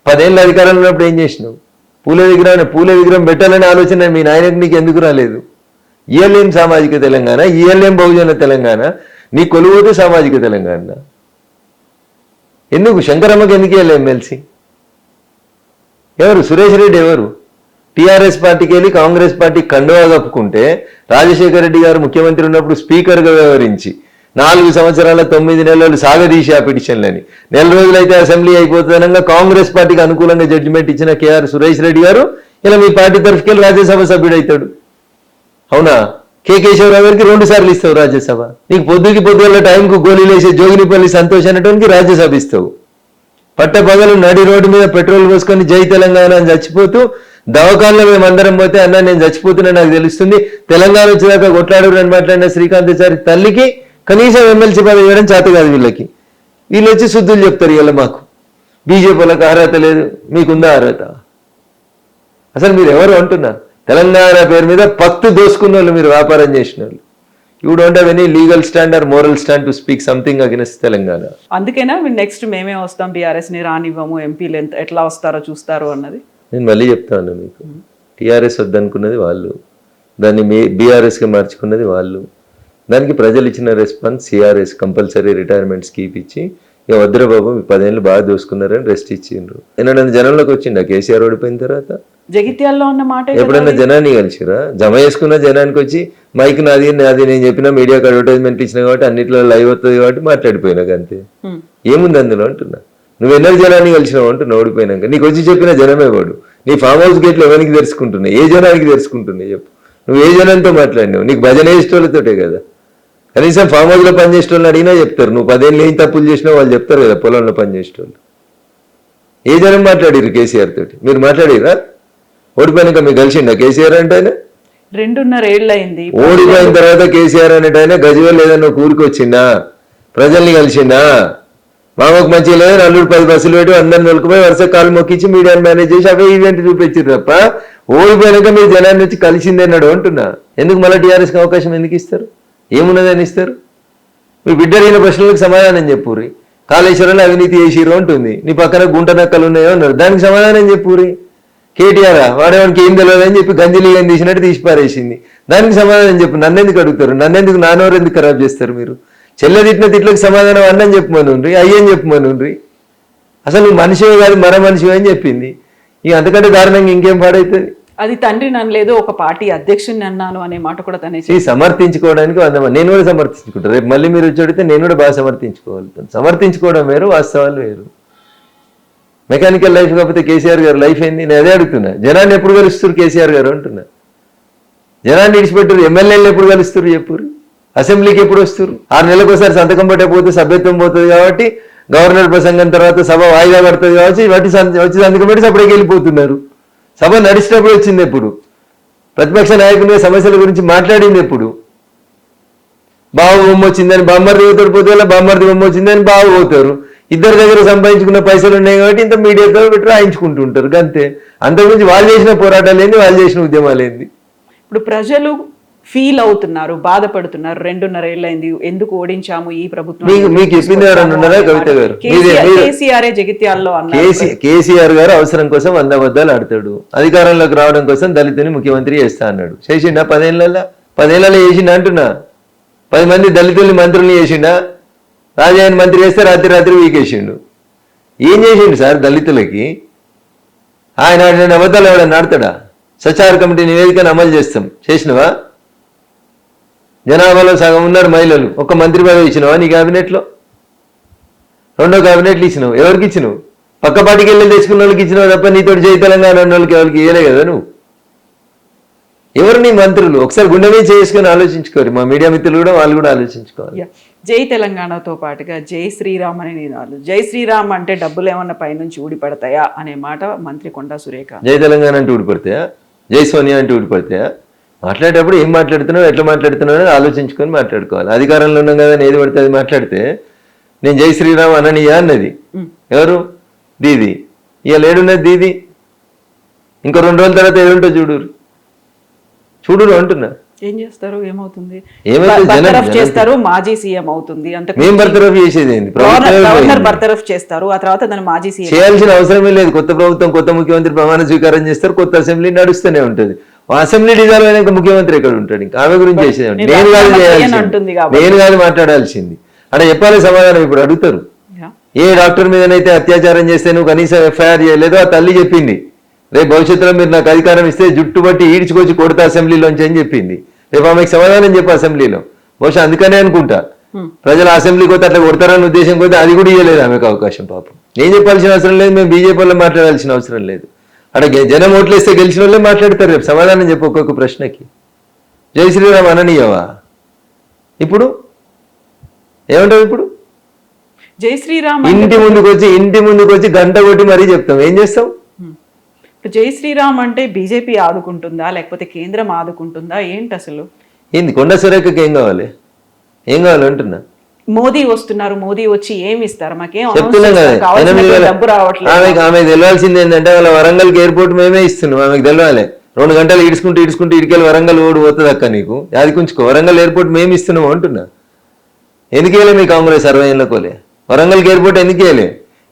10 ఏళ్ళు అధికారంలో ఉన్నప్పుడు ఏం చేసినావు? పూలే విగ్రహం పెట్టాలనే ఆలోచన మీ నాయనకు నీకు ఎందుకు రాలేదు? ఇయ్యలేం సామాజిక తెలంగాణ, ఇయ్యలేం బహుజన తెలంగాణ, నీ కొలువుతే సామాజిక తెలంగాణ. ఎందుకు శంకరమ్మకి ఎందుకు ఇయ్యలే ఎమ్మెల్సీ? ఎవరు? సురేష్ రెడ్డి ఎవరు? టీఆర్ఎస్ పార్టీకి వెళ్ళి కాంగ్రెస్ పార్టీ కండువా కప్పుకుంటే రాజశేఖర రెడ్డి గారు ముఖ్యమంత్రి ఉన్నప్పుడు స్పీకర్గా వ్యవహరించి 4 సంవత్సరాల 9 నెలలు సాగదీసి ఆ పిటిషన్లని 4 రోజులైతే అసెంబ్లీ అయిపోతుందనగా కాంగ్రెస్ పార్టీకి అనుకూలంగా జడ్జిమెంట్ ఇచ్చిన కేఆర్ సురేష్ రెడ్డి గారు ఇలా మీ పార్టీ తరఫుకెళ్ళి రాజ్యసభ సభ్యుడు అవుతాడు. అవునా? కె కేశవరావు గారికి 2 సార్లు ఇస్తావు రాజ్యసభ. నీకు పొద్దుగల టైంకు గోళీలు వేసే జోగినిపల్లి సంతోష్ అనేటువంటి రాజ్యసభ ఇస్తావు. పట్టపగలు నడి రోడ్డు మీద పెట్రోల్ పోసుకొని జై తెలంగాణ అని చచ్చిపోతూ దవాఖానలో మేమందరం పోతే అన్న నేను చచ్చిపోతున్నా నాకు తెలుస్తుంది, తెలంగాణ వచ్చేదాకా కొట్లాడు అని మాట్లాడిన శ్రీకాంతాచారి తల్లికి కనీసం ఎమ్మెల్సీ పదవి ఇవ్వడం చేత కాదు వీళ్ళకి. వీళ్ళు వచ్చి శుద్ధులు చెప్తారు ఇలా మాకు బీజేపీలకు అర్హత లేదు, మీకుందా అర్హత? అసలు మీరు ఎవరు అంటున్నారు? తెలంగాణ పేరు మీద పత్తు దోసుకున్న వాళ్ళు, మీరు వ్యాపారం చేసిన వాళ్ళు. You don't have any legal stand or moral stand to speak something against Telangana. అందుకేనా నెక్స్ట్ మేమే వస్తాం, బీఆర్ఎస్ ని రానివ్వము, ఎంపీలు ఎట్లా వస్తారో చూస్తారు అన్నది? నేను మళ్ళీ చెప్తాను మీకు, టీఆర్ఎస్ వద్దనుకున్నది వాళ్ళు, దాన్ని బీఆర్ఎస్గా మార్చుకున్నది వాళ్ళు. దానికి ప్రజలు ఇచ్చిన response CRS compulsory retirement skip ఇచ్చి ఇక వద్దురా బాబు మీ 10 ఏళ్ళు బాగా దోసుకున్నారని రెస్ట్ ఇచ్చిండ్రు. ఏమన్నా జనంలోకి వచ్చిండా కేసీఆర్ ఓడిపోయిన తర్వాత? జగిత్యాల్లో ఉన్న మాట ఎప్పుడన్నా జనాన్ని కలిసిరా? జమ చేసుకున్న జనానికి వచ్చి మైక్ నాది నేను చెప్పిన మీడియాకి అడ్వర్టైజ్మెంట్ ఇచ్చిన కాబట్టి అన్నిట్లో లైవ్ వస్తుంది కాబట్టి మాట్లాడిపోయినాక అంతే. ఏముంది అందులో అంటున్నా? నువ్వు ఎన్నో జనాన్ని కలిసినావు అంటున్నా ఓడిపోయినాక. నీకు వచ్చి చెప్పిన జనమే వాడు. నీ ఫామ్ హౌస్ గేట్లు ఎవరికి తెరుచుకుంటున్నాయి? ఏ జనానికి తెరుచుకుంటున్నాయి చెప్పు? నువ్వు ఏ జనంతో మాట్లాడినావు? నీకు భజన వేసేటోళ్ళతోటే కదా. కనీసం ఫామ్ హౌస్లో పనిచేసేటోళ్ళని అడిగినా చెప్తారు. నువ్వు 10 ఏళ్ళు ఏం తప్పులు చేసినావు వాళ్ళు చెప్తారు కదా పొలంలో పనిచేసేటోళ్ళు. ఏ జనం మాట్లాడిరు కేసీఆర్ తోటి? మీరు మాట్లాడిరా? ఓడిపోయినాక మీకు కలిసిండా కేసీఆర్ అంటే? ఆయన 2.5 ఏళ్ళు అయింది. ఓడిపోయిన తర్వాత కేసీఆర్ అనేట ఆయన గజవల్ ఏదన్నా ఊరికి వచ్చిందా? ప్రజల్ని కలిసిందా? మామకు మంచిగా లేదు అల్లుడు 10 బస్సులు పెట్టి అందరిని నొలుకుపోయి వరుస కాలు మొక్కించి మీడియాని మేనేజ్ చేసి అవే ఈవెంట్ చూపించారు తప్ప ఓడిపోయినాక మీరు జనాన్ని వచ్చి కలిసిందన్నాడు అంటున్నా. ఎందుకు మళ్ళీ టీఆర్ఎస్కి అవకాశం ఎందుకు ఇస్తారు? ఏమున్నదని ఇస్తారు? మీ బిడ్డ అడిగిన ప్రశ్నలకు సమాధానం చెప్పుర్రి. కాళేశ్వరంలో అవినీతి చేసిరు అంటుంది, నీ పక్కన గుంట నక్కలు ఉన్నాయో అన్నారు, దానికి సమాధానం చెప్పుర్రి. కేటీఆర్ వాడేవానికి ఏం తెలియదని చెప్పి గంజిలి ఏం తీసినట్టు తీసి పారేసింది, దానికి సమాధానం చెప్పు. నన్నెందుకు అడుగుతారు? నన్నెందుకు నానోరు ఎందుకు ఖరాబ్ చేస్తారు మీరు? చెల్లె తిట్టిన తిట్లకు సమాధానం అన్నం చెప్పమనుండ్రి, అయ్యని చెప్పమనుండ్రి. అసలు నువ్వు మనిషివే కాదు మర మనిషివే అని చెప్పింది. ఇక అంతకంటే దారుణంగా ఇంకేం పాడవుతుంది? అది తండ్రిని అనలేదు, ఒక పార్టీ అధ్యక్షుడిని అన్నాను అనే మాట కూడా తనే సమర్థించుకోవడానికి నేను కూడా సమర్థించుకుంటాను. రేపు మళ్ళీ మీరు వచ్చి అడిగితే నేను కూడా బాగా సమర్థించుకోగలుగుతాను. సమర్థించుకోవడం వేరు, వాస్తవాలు వేరు. మెకానికల్ లైఫ్ కాకపోతే కేసీఆర్ గారు లైఫ్ ఏంది? నేను అదే అడుగుతున్నా. జనాన్ని ఎప్పుడు కలుస్తారు కేసీఆర్ గారు అంటున్నా. జనాన్ని విడిచిపెట్టారు, ఎమ్మెల్యేలు ఎప్పుడు కలుస్తారు చెప్పురు, అసెంబ్లీకి ఎప్పుడు వస్తారు? 6 నెలలకు ఒకసారి సంతకం పెట్టకపోతే సభ్యత్వం పోతుంది కాబట్టి, గవర్నర్ ప్రసంగం తర్వాత సభ వాయిదా పడుతుంది కాబట్టి వచ్చి సంతకం పెట్టి సపరేకి వెళ్ళిపోతున్నారు. సభ నడిచినప్పుడు వచ్చింది ఎప్పుడు? ప్రతిపక్ష నాయకునిగా సమస్యల గురించి మాట్లాడింది ఎప్పుడు? బావ బొమ్మ వచ్చిందని బామ్మర్ది పోతాడు, పోతే బామ్మర్ది బొమ్మ వచ్చిందని బావ పోతారు. ఇద్దరి దగ్గర సంపాదించుకున్న పైసలు ఉన్నాయి కాబట్టి ఇంత మీడియాతో పెట్టి రాయించుకుంటుంటారు అంతే. అంతకుమించి వాళ్ళు చేసిన పోరాటాలు ఏంది, వాళ్ళు చేసిన ఉద్యమాలు ఏంది? ఇప్పుడు ప్రజలు ఫీల్ అవుతున్నారు, బాధపడుతున్నారు. 2.5 ఏళ్ళైంది, ఎందుకు ఓడించాము ఈ ప్రభుత్వం? మీకు చెప్పింది ఎవరన్నా ఉన్నారా కవిత గారు? కేసీఆర్ జగిత్యాల్లో అన్నారు. కేసీఆర్ గారు అవసరం కోసం 100 అబద్ధాలు ఆడతాడు, అధికారంలోకి రావడం కోసం దళితుని ముఖ్యమంత్రి చేస్తా అన్నాడు. చేసిండా? 10 ఏళ్ళలో చేసిండా అంటున్నా. 10 మంది దళితుల్ని మంత్రుల్ని చేసిండా? రాజాయని మంత్రి చేస్తే రాత్రి వీకేసిండు. ఏం చేసిండు సార్ దళితులకి? ఆయన ఆడిన అబద్ధాలు ఎవడన్నా ఆడతాడా? సచార కమిటీ నివేదికను అమలు చేస్తాం, చేసినవా? జనాభాలో సగం ఉన్నారు మహిళలు, ఒక్క మంత్రి పదవి ఇచ్చినవా నీ క్యాబినెట్లో? 2వ క్యాబినెట్లు ఇచ్చినావు, ఎవరికి ఇచ్చినావు? పక్క పార్టీకి వెళ్ళి తెచ్చుకున్న వాళ్ళకి ఇచ్చినావు తప్ప నీతోటి జై తెలంగాణ ఉన్న వాళ్ళకి ఎవరికి ఇవ్వలే కదా నువ్వు. ఎవరు నీ మంత్రులు? ఒకసారి గుండె మీద చేసుకుని ఆలోచించుకోరు. మా మీడియా మిత్రులు కూడా వాళ్ళు కూడా ఆలోచించుకోవాలి. జై తెలంగాణతో పాటుగా జై శ్రీరామ్ అనే నినాదాలు. జై శ్రీరామ్ అంటే డబ్బులు ఏమన్నా పైనుంచి ఊడిపడతాయా అనే మాట మంత్రి కొండా సురేఖ. జై తెలంగాణ అంటే ఊడిపడతాయా? జై సోనియా అంటే ఊడిపడతాయా? మాట్లాడేటప్పుడు ఏం మాట్లాడుతున్నావు, ఎట్లా మాట్లాడుతున్నావు అనేది ఆలోచించుకొని మాట్లాడుకోవాలి. అధికారంలో ఉన్నాం కదా ఏది పడితే అది మాట్లాడితే నేను జై శ్రీరామ్ అననీయా అన్నది ఎవరు? దీది. ఇవాళ ఏడున్నది దీది? ఇంకో 2 రోజుల తర్వాత ఏడుంటో చూడు అంటున్నా. ఏం చేస్తారు? ఏమవుతుంది? ఏమైతే చేస్తారు, మాజీ సీఎం అవుతుంది. మేము బర్తరఫ్ చేసేది ఏంది? గవర్నర్ బర్తరఫ్ చేస్తారు, ఆ తర్వాత దాన్ని మాజీ సీఎం చేయాల్సిన అవసరమే లేదు. కొత్త ప్రభుత్వం, కొత్త ముఖ్యమంత్రి ప్రమాణ స్వీకారం చేస్తారు, కొత్త అసెంబ్లీ నడుస్తూనే ఉంటుంది. అసెంబ్లీ డిజాల్వ్ అయినాక ముఖ్యమంత్రి ఎక్కడ ఉంటాడు? ఇంకా ఆమె గురించి చేసేది నేను కాదు చేయాల్సింది, నేను కాదు మాట్లాడాల్సింది. అంటే చెప్పాలి సమాధానం. ఇప్పుడు అడుగుతారు, ఏ డాక్టర్ మీదనైతే అత్యాచారం చేస్తే నువ్వు కనీసం ఎఫ్ఐఆర్ చేయలేదో ఆ తల్లి చెప్పింది. రేపు భవిష్యత్తులో మీరు నాకు అధికారం ఇస్తే జుట్టు బట్టి ఈడ్చుకొచ్చి కొడతా అసెంబ్లీలోంచి అని చెప్పింది. రేపు ఆమెకు సమాధానం చెప్పు అసెంబ్లీలో. బహుశా అందుకనే అనుకుంటా ప్రజలు అసెంబ్లీకి పోతే అట్లా కొడతారని ఉద్దేశం పోతే అది కూడా ఇవ్వలేదు ఆమెకు అవకాశం. పాపం నేను చెప్పాల్సిన అవసరం లేదు, మేము బీజేపీలో మాట్లాడాల్సిన అవసరం లేదు. అక్కడ జనం ఓట్లేస్తే గెలిచిన వాళ్ళే మాట్లాడతారు. రేపు సమాధానం చెప్పు ఒక్కొక్క ప్రశ్నకి. జై శ్రీరామ్ అననీయవా? ఇప్పుడు ఏమంటావు? ఇప్పుడు జై శ్రీరామ్ ఇంటి ముందుకు వచ్చి గంట కొట్టి మరీ చెప్తాం. ఏం చేస్తాం? జై శ్రీరామ్ అంటే బీజేపీ ఆదుకుంటుందా లేకపోతే కేంద్రం ఆదుకుంటుందా ఏంటి అసలు? ఏంది? కొండా సురేఖకి ఏం కావాలి అంటున్నా. మోదీ వస్తున్నారు, మోదీ వచ్చి ఏమి ఇస్తారు? మాకేం చెప్తున్నాం కదా, డబ్బు రావట్లేదు. ఆమెకు తెలియాల్సింది ఏంటంటే వాళ్ళ వరంగల్కి ఎయిర్పోర్ట్ మేమే ఇస్తున్నాం. ఆమెకు తెలియాలి. 2 గంటలు ఈడ్చుకుంటూ ఇటుకెళ్ళి వరంగల్ ఓడి పోతుంది అక్క. నీకు యాదికుంచుకో, వరంగల్ ఎయిర్పోర్ట్ మేము ఇస్తున్నాం అంటున్నా. ఎందుకు వేయలే మీ కాంగ్రెస్ 60 ఏళ్ళకోలే? వరంగల్కి ఎయిర్పోర్ట్ ఎందుకు వేయలే?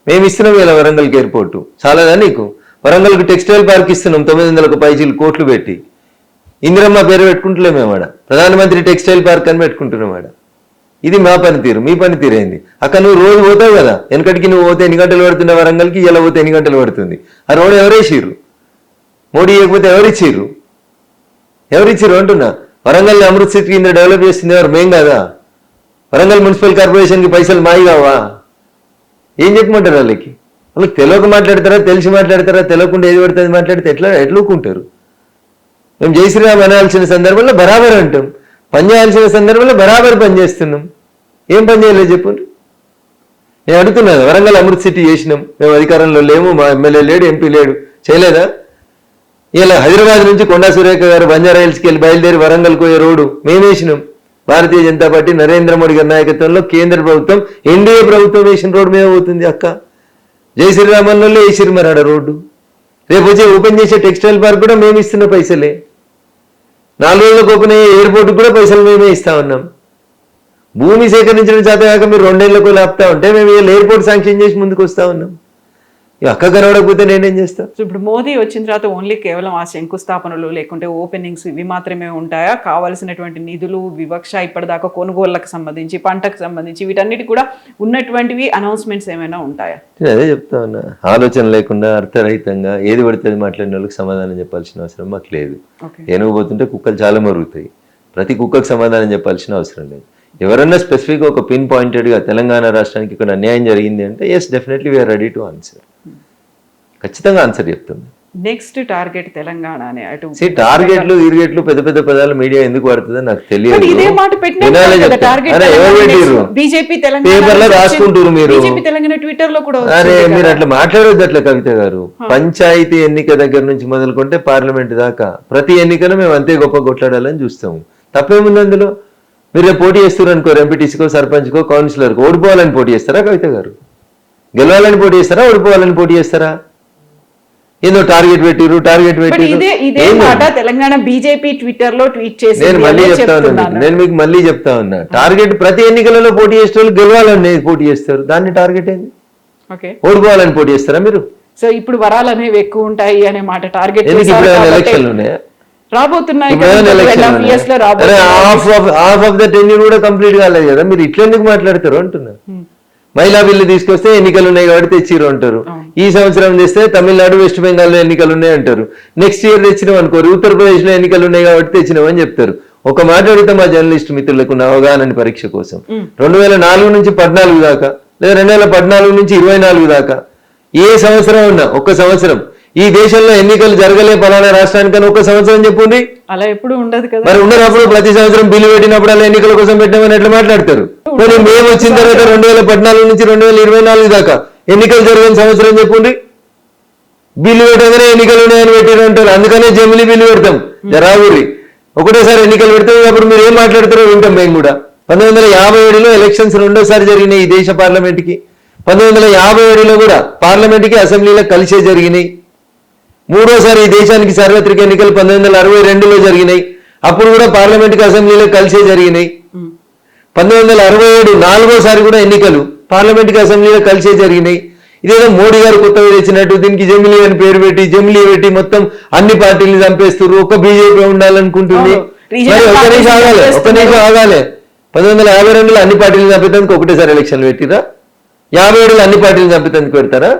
మేము ఇస్తున్నాం ఇలా వరంగల్కి ఎయిర్పోర్టు. చాలాదా నీకు? వరంగల్కి టెక్స్టైల్ పార్క్ ఇస్తున్నాం 900 పైచీలు కోట్లు పెట్టి. ఇందిరమ్మ పేరు పెట్టుకుంటలేము మేమాడ, ప్రధానమంత్రి టెక్స్టైల్ పార్క్ అని పెట్టుకుంటున్నామాడ. ఇది మా పనితీరు. మీ పనితీరు ఏంది? అక్కడ నువ్వు రోజు పోతావు కదా, వెనకటికి నువ్వు పోతే ఎన్ని గంటలు పడుతున్నా వరంగల్కి, ఇలా పోతే ఎన్ని గంటలు పడుతుంది? ఆ రోడ్ ఎవరేసిర్రు? మోడీ ఇవ్వకపోతే ఎవరిచ్చిర్రు అంటున్నా. వరంగల్ని అమృత్ సిటీ కింద డెవలప్ చేస్తుంది ఎవరు? మేం కదా. వరంగల్ మున్సిపల్ కార్పొరేషన్కి పైసలు మాయి కావా? ఏం చెప్పమంటారు వాళ్ళకి తెలియక మాట్లాడతారా, తెలిసి మాట్లాడతారా? తెలియకుండా ఏది పడుతుంది మాట్లాడితే ఎట్లుకుంటారు? మేము జై శ్రీరామ్ అనాల్సిన సందర్భంలో బరాబర్ అంటాం, పని చేయాల్సిన సందర్భంలో బరాబర్ పని చేస్తున్నాం. ఏం పని చేయలేదు చెప్పండి. నేను అడుగుతున్నాను, వరంగల్ అమృత్ సిటీ చేసినాం, మేము అధికారంలో లేము, మా ఎమ్మెల్యే లేడు, ఎంపీ లేడు, చేయలేదా? ఇలా హైదరాబాద్ నుంచి కొండా సురేఖ గారు బంజారా హిల్స్కి వెళ్ళి బయలుదేరి వరంగల్కి పోయే రోడ్డు మేము వేసినాం. భారతీయ జనతా పార్టీ నరేంద్ర మోడీ గారి నాయకత్వంలో కేంద్ర ప్రభుత్వం, ఎన్డీఏ ప్రభుత్వం వేసిన రోడ్డు మీద పోతుంది అక్క. జై శ్రీరామన్లో వేసిరు మరి ఆడ రోడ్డు. రేపు వచ్చి ఓపెన్ చేసే టెక్స్టైల్ పార్క్ కూడా మేము ఇస్తున్న పైసలే. 4 రోజులకు ఓపెన్ అయ్యే ఎయిర్పోర్ట్కి కూడా పైసలు మేమే ఇస్తా ఉన్నాం. భూమి సేకరించడం చేత కాక మీరు 2 ఏళ్లకు ఆపుతా ఉంటే మేము ఎయిర్పోర్ట్ శాంక్షన్ చేసి ముందుకు వస్తా ఉన్నాం. ఈ అక్క కనబడకపోతే నేనేం చేస్తా? సో ఇప్పుడు మోదీ వచ్చిన తర్వాత ఓన్లీ కేవలం ఆ శంకుస్థాపనలు లేకుంటే ఓపెనింగ్స్ ఇవి మాత్రమే ఉంటాయా? కావాల్సినటువంటి నిధులు, వివక్ష, ఇప్పటిదాకా కొనుగోళ్లకు సంబంధించి, పంటకు సంబంధించి వీటన్నిటి కూడా ఉన్నటువంటివి అనౌన్స్మెంట్స్ ఏమైనా ఉంటాయా? నేను అదే చెప్తా ఉన్నా, ఆలోచన లేకుండా అర్థరహితంగా ఏది పడితే మాట్లాడిన వాళ్ళకి సమాధానం చెప్పాల్సిన అవసరం మాకు లేదు. ఏనుగు పోతుంటే కుక్కలు చాలా మరుగుతాయి, ప్రతి కుక్కకు సమాధానం చెప్పాల్సిన అవసరం లేదు. ఎవరన్నా స్పెసిఫిక్గా ఒక పిన్ పాయింటెడ్గా తెలంగాణ రాష్ట్రానికి ఇక్కడ అన్యాయం జరిగింది అంటే yes definitely we are ready to answer, ఖచ్చితంగా ఆన్సర్ చెప్తుంది. నెక్స్ట్ టార్గెట్ తెలంగాణ అనే అటు టార్గెట్లు ఈర్గెట్లు పెద్ద పెద్ద పదాలు మీడియా ఎందుకు పడుతుందో నాకు తెలియదు. ఇదే మాట బీజేపీ పేపర్లో రాసుకుంటారు మీరు. తెలంగాణ ట్విట్టర్ లో కూడా అరే మీరు అట్లా మాట్లాడొద్దు అట్లా కవిత గారు. పంచాయతీ ఎన్నిక దగ్గర నుంచి మొదలుకుంటే పార్లమెంట్ దాకా ప్రతి ఎన్నికలో మేము అంతే గొప్ప కొట్లాడాలని చూస్తాము. తప్పేముంది అందులో? మీరు పోటీ చేస్తారు అనుకోరు, ఎంపీటీసీకో సర్పంచ్కో కౌన్సిలర్కో, ఓడిపోవాలని పోటీ చేస్తారా కవిత గారు? గెలవాలని పోటీ చేస్తారా, ఓడిపోవాలని పోటీ చేస్తారా? ఏదో టార్గెట్ పెట్టిరు. ఇదే మాట తెలంగాణ బీజేపీ ట్విట్టర్ లో ట్వీట్ చేసి నేను మళ్ళీ చెప్తా ఉన్నాను, నేను మీకు మళ్ళీ చెప్తా ఉన్నా, టార్గెట్ ప్రతి ఎన్నికలలో పోటీ చేసే వాళ్ళు గెలవాలని పోటీ చేస్తారు, దాన్ని టార్గెట్ ఏంది? ఓడిపోవాలని పోటీ చేస్తారా మీరు? సో ఇప్పుడు వరాలు అనేవి ఎక్కువ ఉంటాయి అనే మాట టార్గెట్ ఎలక్షన్లు ఉన్నాయా? రాబోతున్నాయి. హాఫ్ ఆఫ్ ద టెన్యూర్ కూడా కంప్లీట్ కాలేదు కదా, మీరు ఇట్లా ఎందుకు మాట్లాడతారు అంటున్నా. మహిళా బిల్లు తీసుకొస్తే ఎన్నికలు ఉన్నాయి కాబట్టి తెచ్చిరు అంటారు. ఈ సంవత్సరం తెస్తే తమిళనాడు, వెస్ట్ బెంగాల్లో ఎన్నికలు ఉన్నాయి అంటారు. నెక్స్ట్ ఇయర్ తెచ్చినాం అనుకోరు, ఉత్తరప్రదేశ్ లో ఎన్నికలు ఉన్నాయి కాబట్టి తెచ్చినామని చెప్తారు. ఒక మాట అడిగితే మా జర్నలిస్ట్ మిత్రులకు అవగాహన పరీక్ష కోసం 2004 నుంచి 14 దాకా లేదా 2014 నుంచి 24 దాకా ఏ సంవత్సరం ఉన్నా ఒక్క సంవత్సరం ఈ దేశంలో ఎన్నికలు జరగలే పలానా రాష్ట్రానికని ఒక సంవత్సరం చెప్పుంది. అలా ఎప్పుడు ఉండదు కదా. మరి ఉన్నప్పుడు ప్రతి సంవత్సరం బిల్లు పెట్టినప్పుడు అలా ఎన్నికల కోసం పెట్టామని ఎట్లా మాట్లాడతారు? మరి మేము వచ్చిన తర్వాత 2014 నుంచి 2024 దాకా ఎన్నికలు జరిగిన సంవత్సరం చెప్పుంది. బిల్లు పెట్టగానే ఎన్నికలు ఉన్నాయని పెట్టారు అంటారు, అందుకనే జమిలీ బిల్లు పెడతాం జరావురి. ఒకటేసారి ఎన్నికలు పెడతాం, అప్పుడు మీరు ఏం మాట్లాడతారో వింటాం మేము కూడా. 1957లో ఎలక్షన్స్ రెండోసారి జరిగినాయి ఈ దేశ పార్లమెంట్కి. 1957లో కూడా పార్లమెంట్కి అసెంబ్లీలో కలిసే జరిగినాయి. మూడోసారి ఈ దేశానికి సార్వత్రిక ఎన్నికలు 1962లో జరిగినాయి, అప్పుడు కూడా పార్లమెంట్కి అసెంబ్లీలో కలిసే జరిగినాయి. 1967 నాలుగోసారి కూడా ఎన్నికలు పార్లమెంట్కి అసెంబ్లీలో కలిసే జరిగినాయి. ఇదేదో మోడీ గారు కొత్తగా తెచ్చినట్టు దీనికి జమిలీ అని పేరు పెట్టి జమిలీ పెట్టి మొత్తం అన్ని పార్టీలు చంపేస్తారు, ఒక్క బీజేపీ ఉండాలనుకుంటుంది. మరి ఒక్క నిమిషం ఆగాలి. 1952లో అన్ని పార్టీలు చంపేందుకు ఒకటేసారి ఎలక్షన్లు పెట్టిరా? 57లో అన్ని పార్టీలు చంపేందుకు పెడతారా?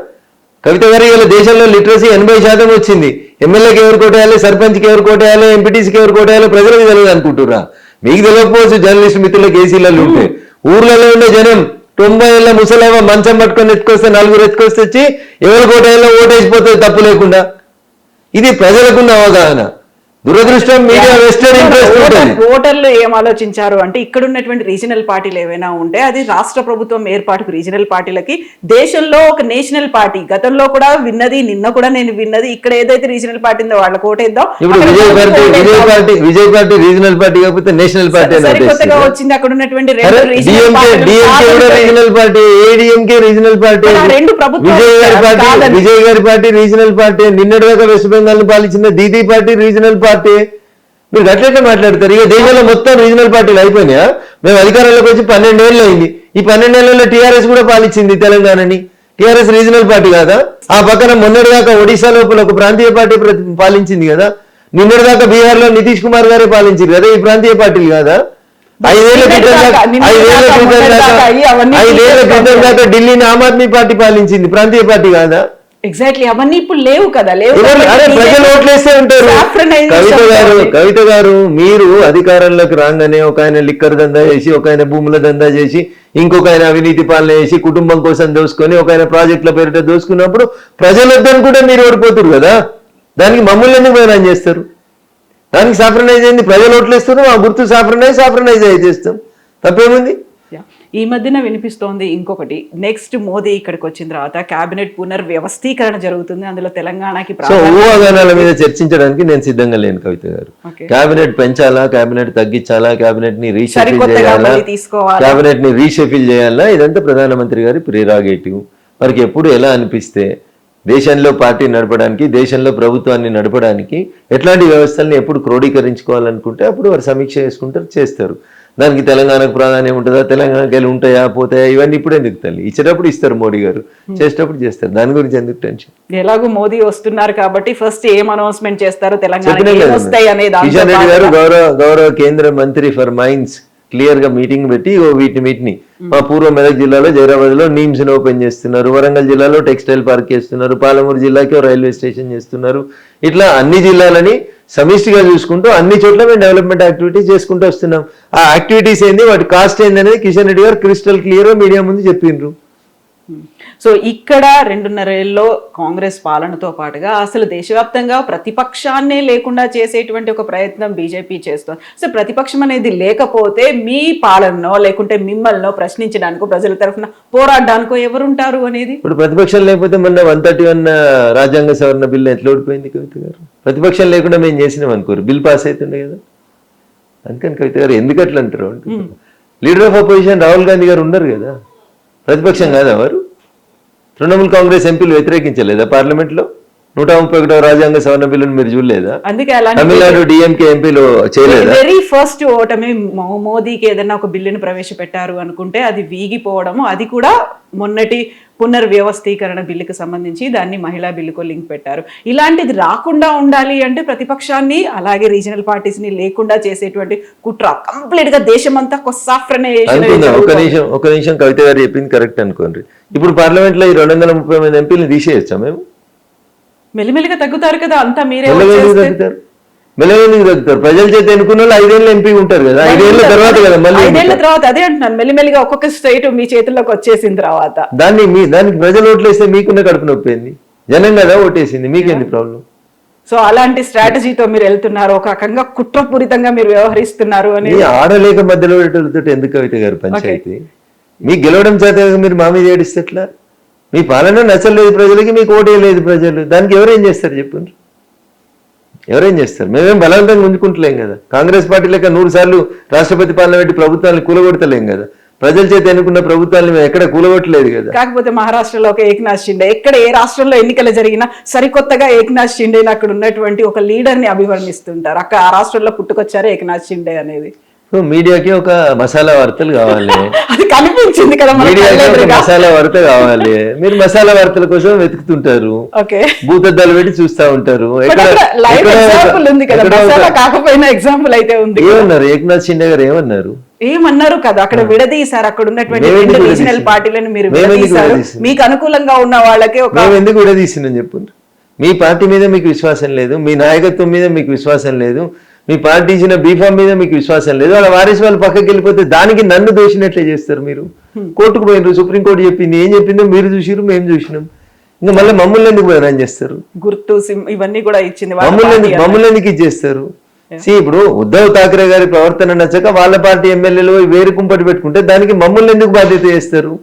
కవిత గారు ఇలా దేశంలో లిటరసీ 80% వచ్చింది. ఎమ్మెల్యేకి ఎవరు కోటేయాలి, సర్పంచ్కి ఎవరు కోటేయాలి, ఎంపీటీసీకి ఎవరు కోటేయాలి ప్రజలకు తెలియదు అనుకుంటురా? మీకు తెలియకపోవచ్చు జర్నలిస్ట్ మిత్రులకు ఏసీలలో ఉంటే. ఊర్లలో ఉండే జనం 90 ఏళ్ళ ముసలమ్మ మంచం పట్టుకొని ఎత్తుకొస్తే 4 ఎత్తుకొస్తే వచ్చి ఎవరు కోటేయాలో ఓటేసిపోతుంది తప్పు లేకుండా. ఇది ప్రజలకున్న అవగాహన. దురదృష్టం మీడియా వెస్టెడ్ ఇంట్రెస్ట్ ఉంటుంది. ఓటర్లు ఏం ఆలోచించారు అంటే ఇక్కడ ఉన్నటువంటి రీజనల్ పార్టీలు ఏవైనా ఉంటే అది రాష్ట్ర ప్రభుత్వం ఏర్పాటుకు రీజనల్ పార్టీలకి దేశంలో ఒక నేషనల్ పార్టీ గతంలో కూడా విన్నది, నిన్న కూడా నేను విన్నది, ఇక్కడ ఏదైతే రీజనల్ పార్టీ ఉందో వాళ్ళకి ఓటేద్దాం. ఇప్పుడు విజయ్ పార్టీ రీజనల్ పార్టీ కాకపోతే నేషనల్ పార్టీ సరికొత్తగా వచ్చింది. అక్కడ ఉన్నటువంటి regional party, ADMK regional party, రెండు ప్రభుత్వం విజయ్ గారి పార్టీ రీజనల్ పార్టీ, నిన్నటిదాకా వెస్ట్ బెంగాల్ పాలించిన దీదీ పార్టీ రీజనల్ పార్టీ. మీరు అట్లయితే మాట్లాడతారు. ఇక దేశంలో మొత్తం రీజనల్ పార్టీలు అయిపోయినాయా? మేము అధికారంలోకి వచ్చి 12 ఏళ్ళు అయింది. ఈ 12 ఏళ్లలో టీఆర్ఎస్ కూడా పాలించింది తెలంగాణని. టీఆర్ఎస్ రీజనల్ పార్టీ కాదా? ఆ పక్కన మొన్నటిదాకా ఒడిశా లోపల ఒక ప్రాంతీయ పార్టీ పాలించింది కదా. నిన్నటిదాకా బీహార్లో నితీష్ కుమార్ గారే పాలించారు కదా. ఈ ప్రాంతీయ పార్టీలు కాదా? 5 ఏళ్ల క్రితం దాకా ఢిల్లీని ఆమ్ ఆద్మీ పార్టీ పాలించింది, ప్రాంతీయ పార్టీ కాదా? ఎగ్జాక్ట్లీ అవన్నీ ఇప్పుడు లేవు కదా. ప్రజలు ఓట్లేస్తే ఉంటారు. కవిత గారు మీరు అధికారంలోకి రాగానే ఒక ఆయన లిక్కర్ దందా చేసి, ఒక ఆయన భూముల దందా చేసి, ఇంకొక ఆయన అవినీతి పాలన చేసి, కుటుంబం కోసం దోసుకొని, ఒక ఆయన ప్రాజెక్టుల పేరిట దోసుకున్నప్పుడు ప్రజలు వద్దనుకుంటే మీరు ఓడిపోతారు కదా. దానికి మమ్మల్ని ఎందుకు బయలు చేస్తారు? దానికి సాఫ్రనైజ్ అయింది, ప్రజలు ఓట్లేస్తారు, ఆ గుర్తు సాఫ్రనైజ్ చేస్తాం, తప్పేముంది? ఈ మధ్యన వినిపిస్తోంది ఇంకొకటి, నెక్స్ట్ మోదీ ఇక్కడికి వచ్చిన తర్వాత కేబినెట్ పునర్వ్యవస్థీకరణ జరుగుతుంది, అందులో తెలంగాణకి ఊహాగానాల మీద చర్చించడానికి నేను సిద్ధంగా లేను కవిత గారు. కేబినెట్ పెంచాలా, కేబినెట్ తగ్గించాలా, కేబినెట్ ని రీషఫిల్ చేయాలా, కేబినెట్ ని రీషఫిల్ చేయాలా, ఇదంతా ప్రధానమంత్రి గారి ప్రిరాగేటివ్. వారికి ఎప్పుడు ఎలా అనిపిస్తే దేశంలో పార్టీ నడపడానికి, దేశంలో ప్రభుత్వాన్ని నడపడానికి ఎట్లాంటి వ్యవస్థల్ని ఎప్పుడు క్రోడీకరించుకోవాలనుకుంటే అప్పుడు వారు సమీక్ష చేసుకుంటారు, చేస్తారు. దానికి తెలంగాణకు ప్రాధాన్యం ఉంటుందా, తెలంగాణకి వెళ్ళి ఉంటాయా పోతాయా, ఇవన్నీ ఇప్పుడు ఎందుకు తల్లి? ఇచ్చేటప్పుడు ఇస్తారు మోడీ గారు, చేసేటప్పుడు చేస్తారు, దాని గురించి ఎందుకు టెన్షన్? ఎలాగో మోదీ వస్తున్నారు కాబట్టి ఫస్ట్ ఏం అనౌన్స్మెంట్ చేస్తారు, తెలంగాణ చెప్పినా కదా, వస్తాయి అనే కిషన్ రెడ్డి గారు గౌరవ కేంద్ర మంత్రి ఫర్ మైన్స్ క్లియర్ గా మీటింగ్ పెట్టి వీటిని మా పూర్వ మెదక్ జిల్లాలో జైరాబాద్ లో నీమ్స్ ని ఓపెన్ చేస్తున్నారు, వరంగల్ జిల్లాలో టెక్స్టైల్ పార్క్ చేస్తున్నారు, పాలమూరు జిల్లాకి రైల్వే స్టేషన్ చేస్తున్నారు. ఇట్లా అన్ని జిల్లాలని సమిష్టిగా చూసుకుంటూ అన్ని చోట్ల మేము డెవలప్మెంట్ యాక్టివిటీస్ చేసుకుంటూ వస్తున్నాం. ఆ యాక్టివిటీస్ ఏంది, వాటి కాస్ట్ ఏంది అనేది కిషన్ రెడ్డి గారు క్రిస్టల్ క్లియర్ గా మీడియా ముందు చెప్పిండ్రు. సో ఇక్కడ 2.5 ఏళ్ళలో కాంగ్రెస్ పాలనతో పాటుగా అసలు దేశవ్యాప్తంగా ప్రతిపక్షాన్నే లేకుండా చేసేటువంటి ఒక ప్రయత్నం బీజేపీ చేస్తుంది. సో ప్రతిపక్షం అనేది లేకపోతే మీ పాలనలో లేకుంటే మిమ్మల్ని ప్రశ్నించడానికో ప్రజల తరఫున పోరాడడానికో ఎవరుంటారు అనేది. ఇప్పుడు ప్రతిపక్షం లేకపోతే మొన్న 131 రాజ్యాంగ సవరణ బిల్లు ఎట్లా ఓడిపోయింది కవిత గారు? ప్రతిపక్షం లేకుండా మేము చేసినాం అనుకోరు, బిల్ పాస్ అవుతుండే కదా. అందుకని కవిత గారు ఎందుకు అట్లా అంటారు? Leader of opposition Rahul Gandhi గారు ఉన్నారు కదా, ప్రతిపక్షం కాదా వారు? తృణమూల్ కాంగ్రెస్ ఎంపీలు వ్యతిరేకించలేదా పార్లమెంట్లో? 131వ రాజ్యాంగ సవరణ బిల్లును మీరు చూడలేదా? అందుకే తమిళనాడు డిఎంకే ఎంపీలు చేయలేదా? వెరీ ఫస్ట్ ఓటమి మోదీకి ఏదైనా ఒక బిల్లును ప్రవేశపెట్టారు అనుకుంటే అది వీగిపోవడము, అది కూడా మొన్నటి పునర్వ్యవస్థీకరణ బిల్లుకి సంబంధించి దాన్ని మహిళా బిల్లుకు లింక్ పెట్టారు. ఇలాంటిది రాకుండా ఉండాలి అంటే ప్రతిపక్షాన్ని అలాగే రీజనల్ పార్టీస్ ని లేకుండా చేసేటువంటి కుట్ర కంప్లీట్ గా దేశమంతా ఒక నిమిషం కవిత గారు చెప్పింది కరెక్ట్ అనుకోండి. ఇప్పుడు పార్లమెంట్ లో ఈ 230 ఎంపీలు తీసేయచ్చా మేము? మెల్లిమెల్లిగా తగ్గుతారు కదా, అంతా మీరే తగ్గుతారు. మెల్లమెల్లిగా తగ్గుతారు. ప్రజల చేత ఎన్నుకున్న వాళ్ళు 5 ఏళ్ళు ఎంపీ ఉంటారు కదా, 5 ఏళ్ల తర్వాత కదా మళ్ళీ 5 ఏళ్ల తర్వాత. అదే అంటున్నాను, మెల్లిమెల్లిగా ఒక్కొక్క స్టేట్ మీ చేతుల్లోకి వచ్చేసిన తర్వాత దానికి ప్రజలు ఓట్లేస్తే మీకున్న కడుపు నొప్పింది, జనం కదా ఓటేసింది, మీకేంది ప్రాబ్లం? సో అలాంటి స్ట్రాటజీతో మీరు వెళ్తున్నారు, ఒక రకంగా కుట్రపూరితంగా మీరు వ్యవహరిస్తున్నారు అని. ఆడలేక మధ్యలో ఎందుకు కవిత గారు పంచాయతీ? మీకు గెలవడం చేత మీరు మా మీద ఏడిస్తే ఎట్లా? మీ పాలన నచ్చలేదు ప్రజలకి, మీకు ఓటేయలేదు ప్రజలు, దానికి ఎవరేం చేస్తారు చెప్పండి? ఎవరేం చేస్తారు? మేమేం బలవంతంగా ఉంచుకుంటలేం కదా. కాంగ్రెస్ పార్టీ లెక్క 100 సార్లు రాష్ట్రపతి పాలన పెట్టి ప్రభుత్వాన్ని కూలగొడతలేం కదా. ప్రజల చేత ఎన్నుకున్న ప్రభుత్వాన్ని మేము ఎక్కడ కూలగొట్టలేదు కదా. కాకపోతే మహారాష్ట్రలో ఒక ఏక్నాథ్ షిండే, ఎక్కడ ఏ రాష్ట్రంలో ఎన్నికలు జరిగినా సరికొత్తగా ఏక్నాథ్ షిండేని అక్కడ ఉన్నటువంటి ఒక లీడర్ ని అభివర్ణిస్తుంటారు. అక్కడ ఆ రాష్ట్రంలో పుట్టుకొచ్చారు ఏక్నాథ్ షిండే అనేది. మీడియాకి ఒక మసాలా వార్తలు కావాలి, అది కనిపించింది కదా, మీడియాకి ఒక మసాలా వార్త కావాలి. మీరు మసాలా వార్తల కోసం వెతుకుతుంటారు, భూతద్దాలు పెట్టి చూస్తా ఉంటారు. కాకపోయినా ఎగ్జాంపుల్ అయితే ఉంది. ఏమన్నారు ఏక్నాథ్ షిండే గారు? ఏమన్నారు కదా, అక్కడ విడదీశారు అక్కడ ఉన్నటువంటి రీజనల్ పార్టీలను. మీరు విడదీశారు, మీకు అనుకూలంగా ఉన్న వాళ్ళకే. మేము ఎందుకు విడదీసిందని చెప్పండి? మీ పార్టీ మీద మీకు విశ్వాసం లేదు, మీ నాయకత్వం మీద మీకు విశ్వాసం లేదు, మీ పార్టీ ఇచ్చిన బీఫామ్ మీద మీకు విశ్వాసం లేదు, వాళ్ళ వారిసు వాళ్ళు పక్కకి వెళ్ళిపోతే దానికి నన్ను దోషినట్లే చేస్తారు. మీరు కోర్టుకు పోయినారు, సుప్రీంకోర్టు చెప్పింది, ఏం చెప్పిందో మీరు చూసిరు, మేము చూసినాం. ఇంకా మళ్ళీ మమ్మల్ని ఎందుకు బదనాం చేస్తారు? గుర్తు ఇవన్నీ కూడా ఇచ్చింది, మమ్మల్ని ఎందుకు ఇచ్చేస్తారు? ఇప్పుడు ఉద్ధవ్ ఠాక్రే గారి ప్రవర్తన నచ్చక వాళ్ళ పార్టీ ఎమ్మెల్యేలు వేరు కుంపటి పెట్టుకుంటే దానికి మమ్మల్ని ఎందుకు బాధ్యత చేస్తారు?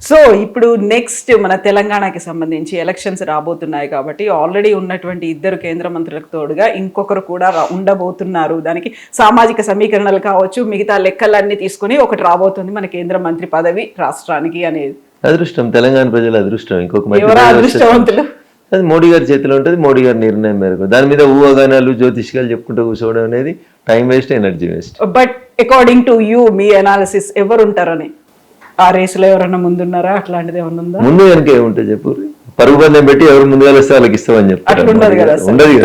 సో ఇప్పుడు నెక్స్ట్ మన తెలంగాణకి సంబంధించి ఎలక్షన్స్ రాబోతున్నాయి కాబట్టి ఆల్రెడీ ఉన్నటువంటి 2 కేంద్ర మంత్రులకు తోడుగా ఇంకొకరు కూడా ఉండబోతున్నారు. దానికి సామాజిక సమీకరణలు కావచ్చు, మిగతా లెక్కలన్నీ తీసుకుని ఒకటి రాబోతుంది మన కేంద్ర మంత్రి పదవి రాష్ట్రానికి అనేది. అదృష్టం, తెలంగాణ ప్రజల అదృష్టం. ఇంకొక అదృష్టవంతులు అది మోడీ గారి చేతిలో ఉంటుంది, మోడీ గారి నిర్ణయం మేరకు. దాని మీద ఊహాగానాలు జ్యోతిష్కాలు చెప్పుకుంటూ కూర్చోవడం అనేది time waste, energy waste. But according to you, me analysis ఎవరు ఉంటారని? ఆ రేసులో ఎవరన్నా ముందున్నారా? అట్లాంటిది ఏమన్నా ఉందా? ముందు కనుక ఏముంటుంది చెప్పు? పరుగు పందెం పెట్టి ఎవరు ముందుగా వస్తే వాళ్ళకి ఇస్తామని చెప్తారు. ఉండదు కదా,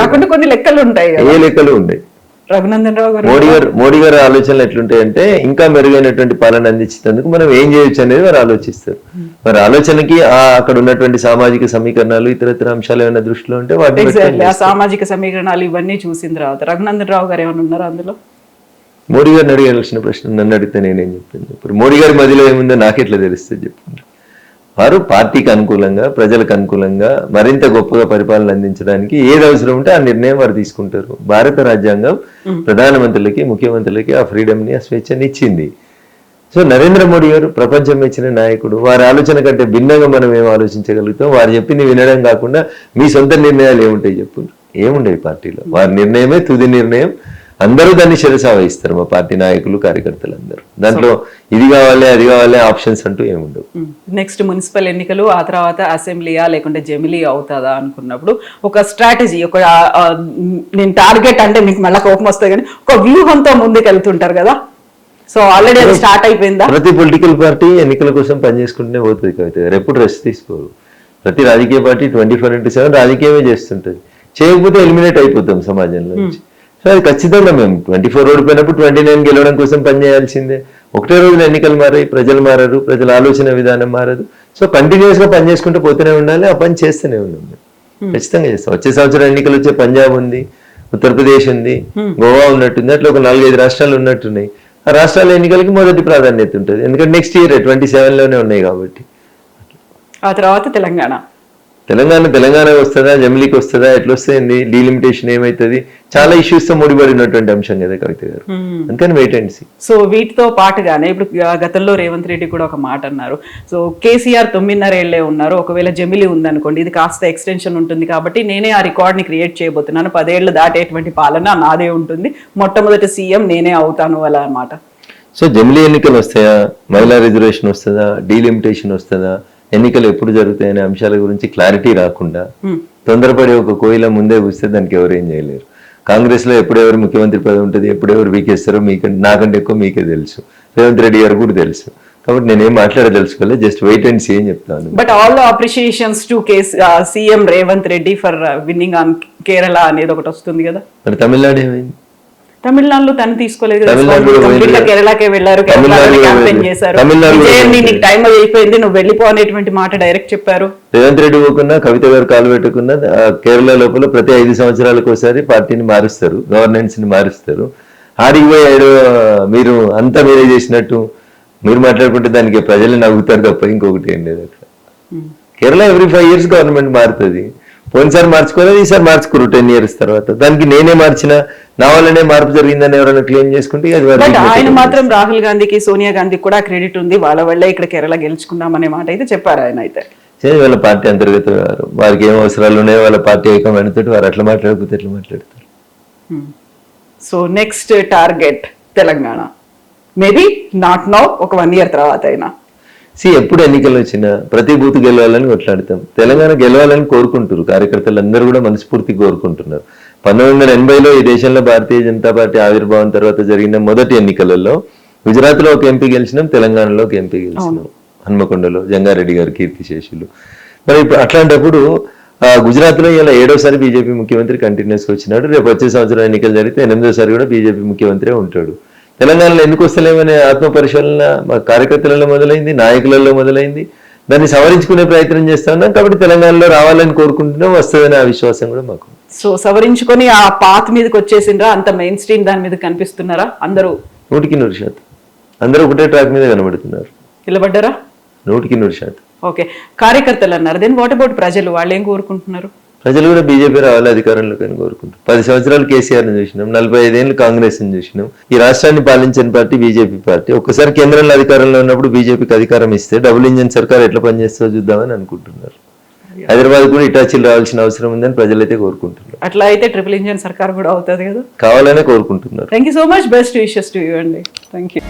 కాకుండా కొన్ని లెక్కలు ఉంటాయి. ఏ లెక్కలు ఉంటాయి? రఘునందన్ రావు గారు, మోడీ గారి ఆలోచనలు ఎట్లుంటాయంటే ఇంకా మెరుగైనటువంటి పాలన అందించేందుకు మనం ఏం చేయొచ్చు అనేది వారు ఆలోచిస్తారు. మరి ఆలోచనకి అక్కడ ఉన్నటువంటి సామాజిక సమీకరణాలు ఇతర అంశాలు ఏమైనా దృష్టిలో ఉంటే వాటి సామాజిక సమీకరణాలు ఇవన్నీ చూసిన తర్వాత రఘునందన్ రావు గారు ఏమైనా ఉన్నారా అందులో? మోడీ గారిని అడిగాల్సిన ప్రశ్న నన్ను అడిగితే నేనేం చెప్తాను? ఇప్పుడు మోడీ గారి మధ్యలో ఏముందో నాకెట్లా తెలుస్తుంది చెప్పండి? వారు పార్టీకి అనుకూలంగా, ప్రజలకు అనుకూలంగా మరింత గొప్పగా పరిపాలన అందించడానికి ఏది అవసరం ఉంటే ఆ నిర్ణయం వారు తీసుకుంటారు. భారత రాజ్యాంగం ప్రధానమంత్రులకి, ముఖ్యమంత్రులకి ఆ ఫ్రీడమ్ని, ఆ స్వేచ్ఛని ఇచ్చింది. సో నరేంద్ర మోడీ గారు ప్రపంచం ఇచ్చిన నాయకుడు. వారి ఆలోచన కంటే భిన్నంగా మనం ఏం ఆలోచించగలుగుతాం? వారు చెప్పింది వినడం కాకుండా మీ సొంత నిర్ణయాలు ఏముంటాయి చెప్పు? ఏముండవు పార్టీలో. వారి నిర్ణయమే తుది నిర్ణయం. అందరూ దాన్ని శిరస వహిస్తారు, మా పార్టీ నాయకులు కార్యకర్తలు అందరూ. దాంట్లో ఇది కావాలి అది కావాలి ఆప్షన్స్ అంటూ ఏముండవు. నెక్స్ట్ మున్సిపల్ ఎన్నికలు, ఆ తర్వాత అసెంబ్లీయా లేకుంటే జమిలీ అవుతుందా అనుకున్నప్పుడు ఒక స్ట్రాటజీ, ఒక నేను టార్గెట్ అంటే మీకు మళ్ళీ కోపం వస్తుంది కానీ ఒక వ్యూహంతో ముందుకు వెళ్తుంటారు కదా. సో ఆల్రెడీ అది స్టార్ట్ అయిపోయిందా? ప్రతి పొలిటికల్ పార్టీ ఎన్నికల కోసం పనిచేసుకుంటూనే పోతుంది కవిత గారు, ఎప్పుడు రెస్ట్ తీసుకోరు. ప్రతి రాజకీయ పార్టీ 24/7 రాజకీయమే చేస్తుంటది. చేయకపోతే ఎలిమినేట్ అయిపోతాం సమాజంలో నుంచి. సో అది ఖచ్చితంగా మేము 24 ఓడిపోయినప్పుడు 29 గెలవడం కోసం పనిచేయాల్సిందే. ఒకటే రోజున ఎన్నికలు మారాయి, ప్రజలు మారారు, ప్రజల ఆలోచన విధానం మారదు. సో కంటిన్యూస్ గా పని చేసుకుంటూ పోతూనే ఉండాలి, ఆ పని చేస్తూనే ఉన్నాం. ఖచ్చితంగా చేస్తాం. వచ్చే సంవత్సరం ఎన్నికలు వచ్చే పంజాబ్ ఉంది, ఉత్తరప్రదేశ్ ఉంది, గోవా ఉన్నట్టుంది, అట్లా ఒక 4-5 రాష్ట్రాలు ఉన్నట్టున్నాయి. ఆ రాష్ట్రాల ఎన్నికలకి మొదటి ప్రాధాన్యత ఉంటుంది, ఎందుకంటే నెక్స్ట్ ఇయర్ 27లోనే ఉన్నాయి కాబట్టి. ఆ తర్వాత తెలంగాణ వస్తుందా, జమిలీకి వస్తుందా, ఎట్లా వస్తుంది, డీలిమిటేషన్ ఏమవుతుంది, చాలా ఇష్యూస్ తో ముడిపడినటువంటి అంశం కదా కవిత గారు. అందుకని వెయిట్ అండ్ సీ. సో వీటితో పాటుగానే ఇప్పుడు గతంలో రేవంత్ రెడ్డి కూడా ఒక మాట అన్నారు. సో కేసీఆర్ 9.5 ఏళ్లే ఉన్నారు, ఒకవేళ జమిలీ ఉందనుకోండి ఇది కాస్త ఎక్స్టెన్షన్ ఉంటుంది కాబట్టి నేనే ఆ రికార్డ్ ని క్రియేట్ చేయబోతున్నాను, 10 ఏళ్లు దాటేటువంటి పాలన నాదే ఉంటుంది, మొట్టమొదటి సీఎం నేనే అవుతాను అలా అన్నమాట. సో జమిలీ ఎన్నికలు వస్తాయా, మహిళా రిజర్వేషన్ వస్తుందా, డీలిమిటేషన్ వస్తుందా, ఎన్నికలు ఎప్పుడు జరుగుతాయనే అంశాల గురించి క్లారిటీ రాకుండా తొందరపడి ఒక కోయిల ముందే కూస్తే దానికి ఎవరేం చేయలేరు. కాంగ్రెస్ లో ఎప్పుడెవరు ముఖ్యమంత్రి పదవి ఉంటుంది, ఎప్పుడెవరు వీకేస్తారో నాకంటే ఎక్కువ మీకే తెలుసు, రేవంత్ రెడ్డి గారు కూడా తెలుసు. కాబట్టి నేనేం మాట్లాడదలుచుకోలేదు, జస్ట్ వెయిట్ అండ్ సీ అని చెప్తాను. But all appreciations to CM Revanth Reddy for winning on Kerala అనేది ఒకటి వస్తుంది కదా. మరి తమిళనాడు ఏమైంది? తమిళనాడులో తను తీసుకోలేదు, కేరళకే వెళ్ళారు, క్యాంపెయిన్ చేశారు, నీకు టైం అయిపోయింది నువ్వు వెళ్ళిపో అనేటువంటి మాట డైరెక్ట్ చెప్పారు. రేవంత్ రెడ్డి పోకున్నా, కవిత గారు కాలు పెట్టుకున్నా, కేరళ లోపల ప్రతి 5 సంవత్సరాలకు ఒకసారి పార్టీని మారుస్తారు, గవర్నెన్స్ ని మారుస్తారు. ఆడికి పోయాడు మీరు అంతా మీరే చేసినట్టు మీరు మాట్లాడుకుంటే దానికి ప్రజలు నవ్వుతారు తప్ప ఇంకొకటి ఏం లేదు అక్కడ. కేరళ ఎవ్రీ 5 years గవర్నమెంట్ మారుతుంది. పోయినసారి మార్చుకోలేదు, ఈసారి మార్చుకోరు 10 years తర్వాత. దానికి నేనే మార్చిన, నా వల్లనే మార్పు జరిగిందని ఎవరైనా క్లెయిమ్ చేసుకుంటే అది. ఆయన మాత్రం రాహుల్ గాంధీకి, సోనియా గాంధీకి కూడా క్రెడిట్ ఉంది, వాళ్ళ వల్లే ఇక్కడ కేరళ గెలుచుకున్నాం అనే మాట అయితే చెప్పారు ఆయన. అయితే వాళ్ళ పార్టీ అంతర్గత వారికి ఏం అవసరాలు ఉన్నాయో వాళ్ళ పార్టీ హైకమాండ్ తోటి వారు అట్లా మాట్లాడకపోతే ఎట్లా మాట్లాడతారు. So next target Telangana, maybe not now, ఒక 1 year తర్వాత అయినా. ఎప్పుడు ఎన్నికలు వచ్చినా ప్రతి బూత్ గెలవాలని కొట్లాడతాం. తెలంగాణ గెలవాలని కోరుకుంటారు కార్యకర్తలు అందరూ కూడా మనస్ఫూర్తి కోరుకుంటున్నారు. 1980లో ఈ దేశంలో భారతీయ జనతా పార్టీ ఆవిర్భావం తర్వాత జరిగిన మొదటి ఎన్నికలలో గుజరాత్ లో ఒక ఎంపీ గెలిచినాం, తెలంగాణలో ఒక ఎంపీ గెలిచినాం, హన్మకొండలో జంగారెడ్డి గారు కీర్తిశేషులు. మరి ఇప్పుడు అట్లాంటప్పుడు గుజరాత్ లో ఇలా 7వసారి బీజేపీ ముఖ్యమంత్రి కంటిన్యూస్ గా వచ్చినాడు. రేపు వచ్చే సంవత్సరం ఎన్నికలు జరిగితే 8వసారి కూడా బీజేపీ ముఖ్యమంత్రి ఉంటాడు. తెలంగాణలో ఎందుకు వస్తలేమనే ఆత్మ పరిశీలన మా కార్యకర్తలలో మొదలైంది, నాయకులలో మొదలైంది. దాన్ని సవరించుకునే ప్రయత్నం చేస్తా ఉన్నాం. కాబట్టి తెలంగాణలో రావాలని కోరుకుంటున్నాం, వస్తుందనే ఆ విశ్వాసం కూడా మాకు. సో సవరించుకొని ఆ పాత్ మీదకి వచ్చేసిండ్రా, అంత మెయిన్ స్ట్రీమ్ దాని మీద కనిపిస్తున్నారా అందరూ? 100% అందరూ ఒకటే ట్రాక్ మీద కనబడుతున్నారు. నిలబడ్డారా? 100%. ఓకే, కార్యకర్తలు అన్నారు. దెన్ వాట్ అబౌట్ ప్రజలు, వాళ్ళు ఏం కోరుకుంటున్నారు? ప్రజలు కూడా బీజేపీ రావాలి అధికారంలోకి అని కోరుకుంటారు. 10 సంవత్సరాలు కేసీఆర్ ని చూసినాం, 45 ఏళ్ళు కాంగ్రెస్ ని చూసినాం. ఈ రాష్ట్రాన్ని పాలించిన పార్టీ బీజేపీ పార్టీ. ఒక్కసారి కేంద్రంలో అధికారంలో ఉన్నప్పుడు బీజేపీకి అధికారం ఇస్తే డబుల్ ఇంజిన్ సర్కార్ ఎట్లా పనిచేస్తుందో చూద్దామని అనుకుంటున్నారు. హైదరాబాద్ కూడా ఇటాచీలు రావాల్సిన అవసరం ఉందని ప్రజలైతే కోరుకుంటున్నారు. అట్లా అయితే ట్రిపుల్ ఇంజిన్ సర్కార్ కూడా అవుతుంది కదా, కావాలనే కోరుకుంటున్నారు. Thank you so much, best wishes to you అండి. Thank you.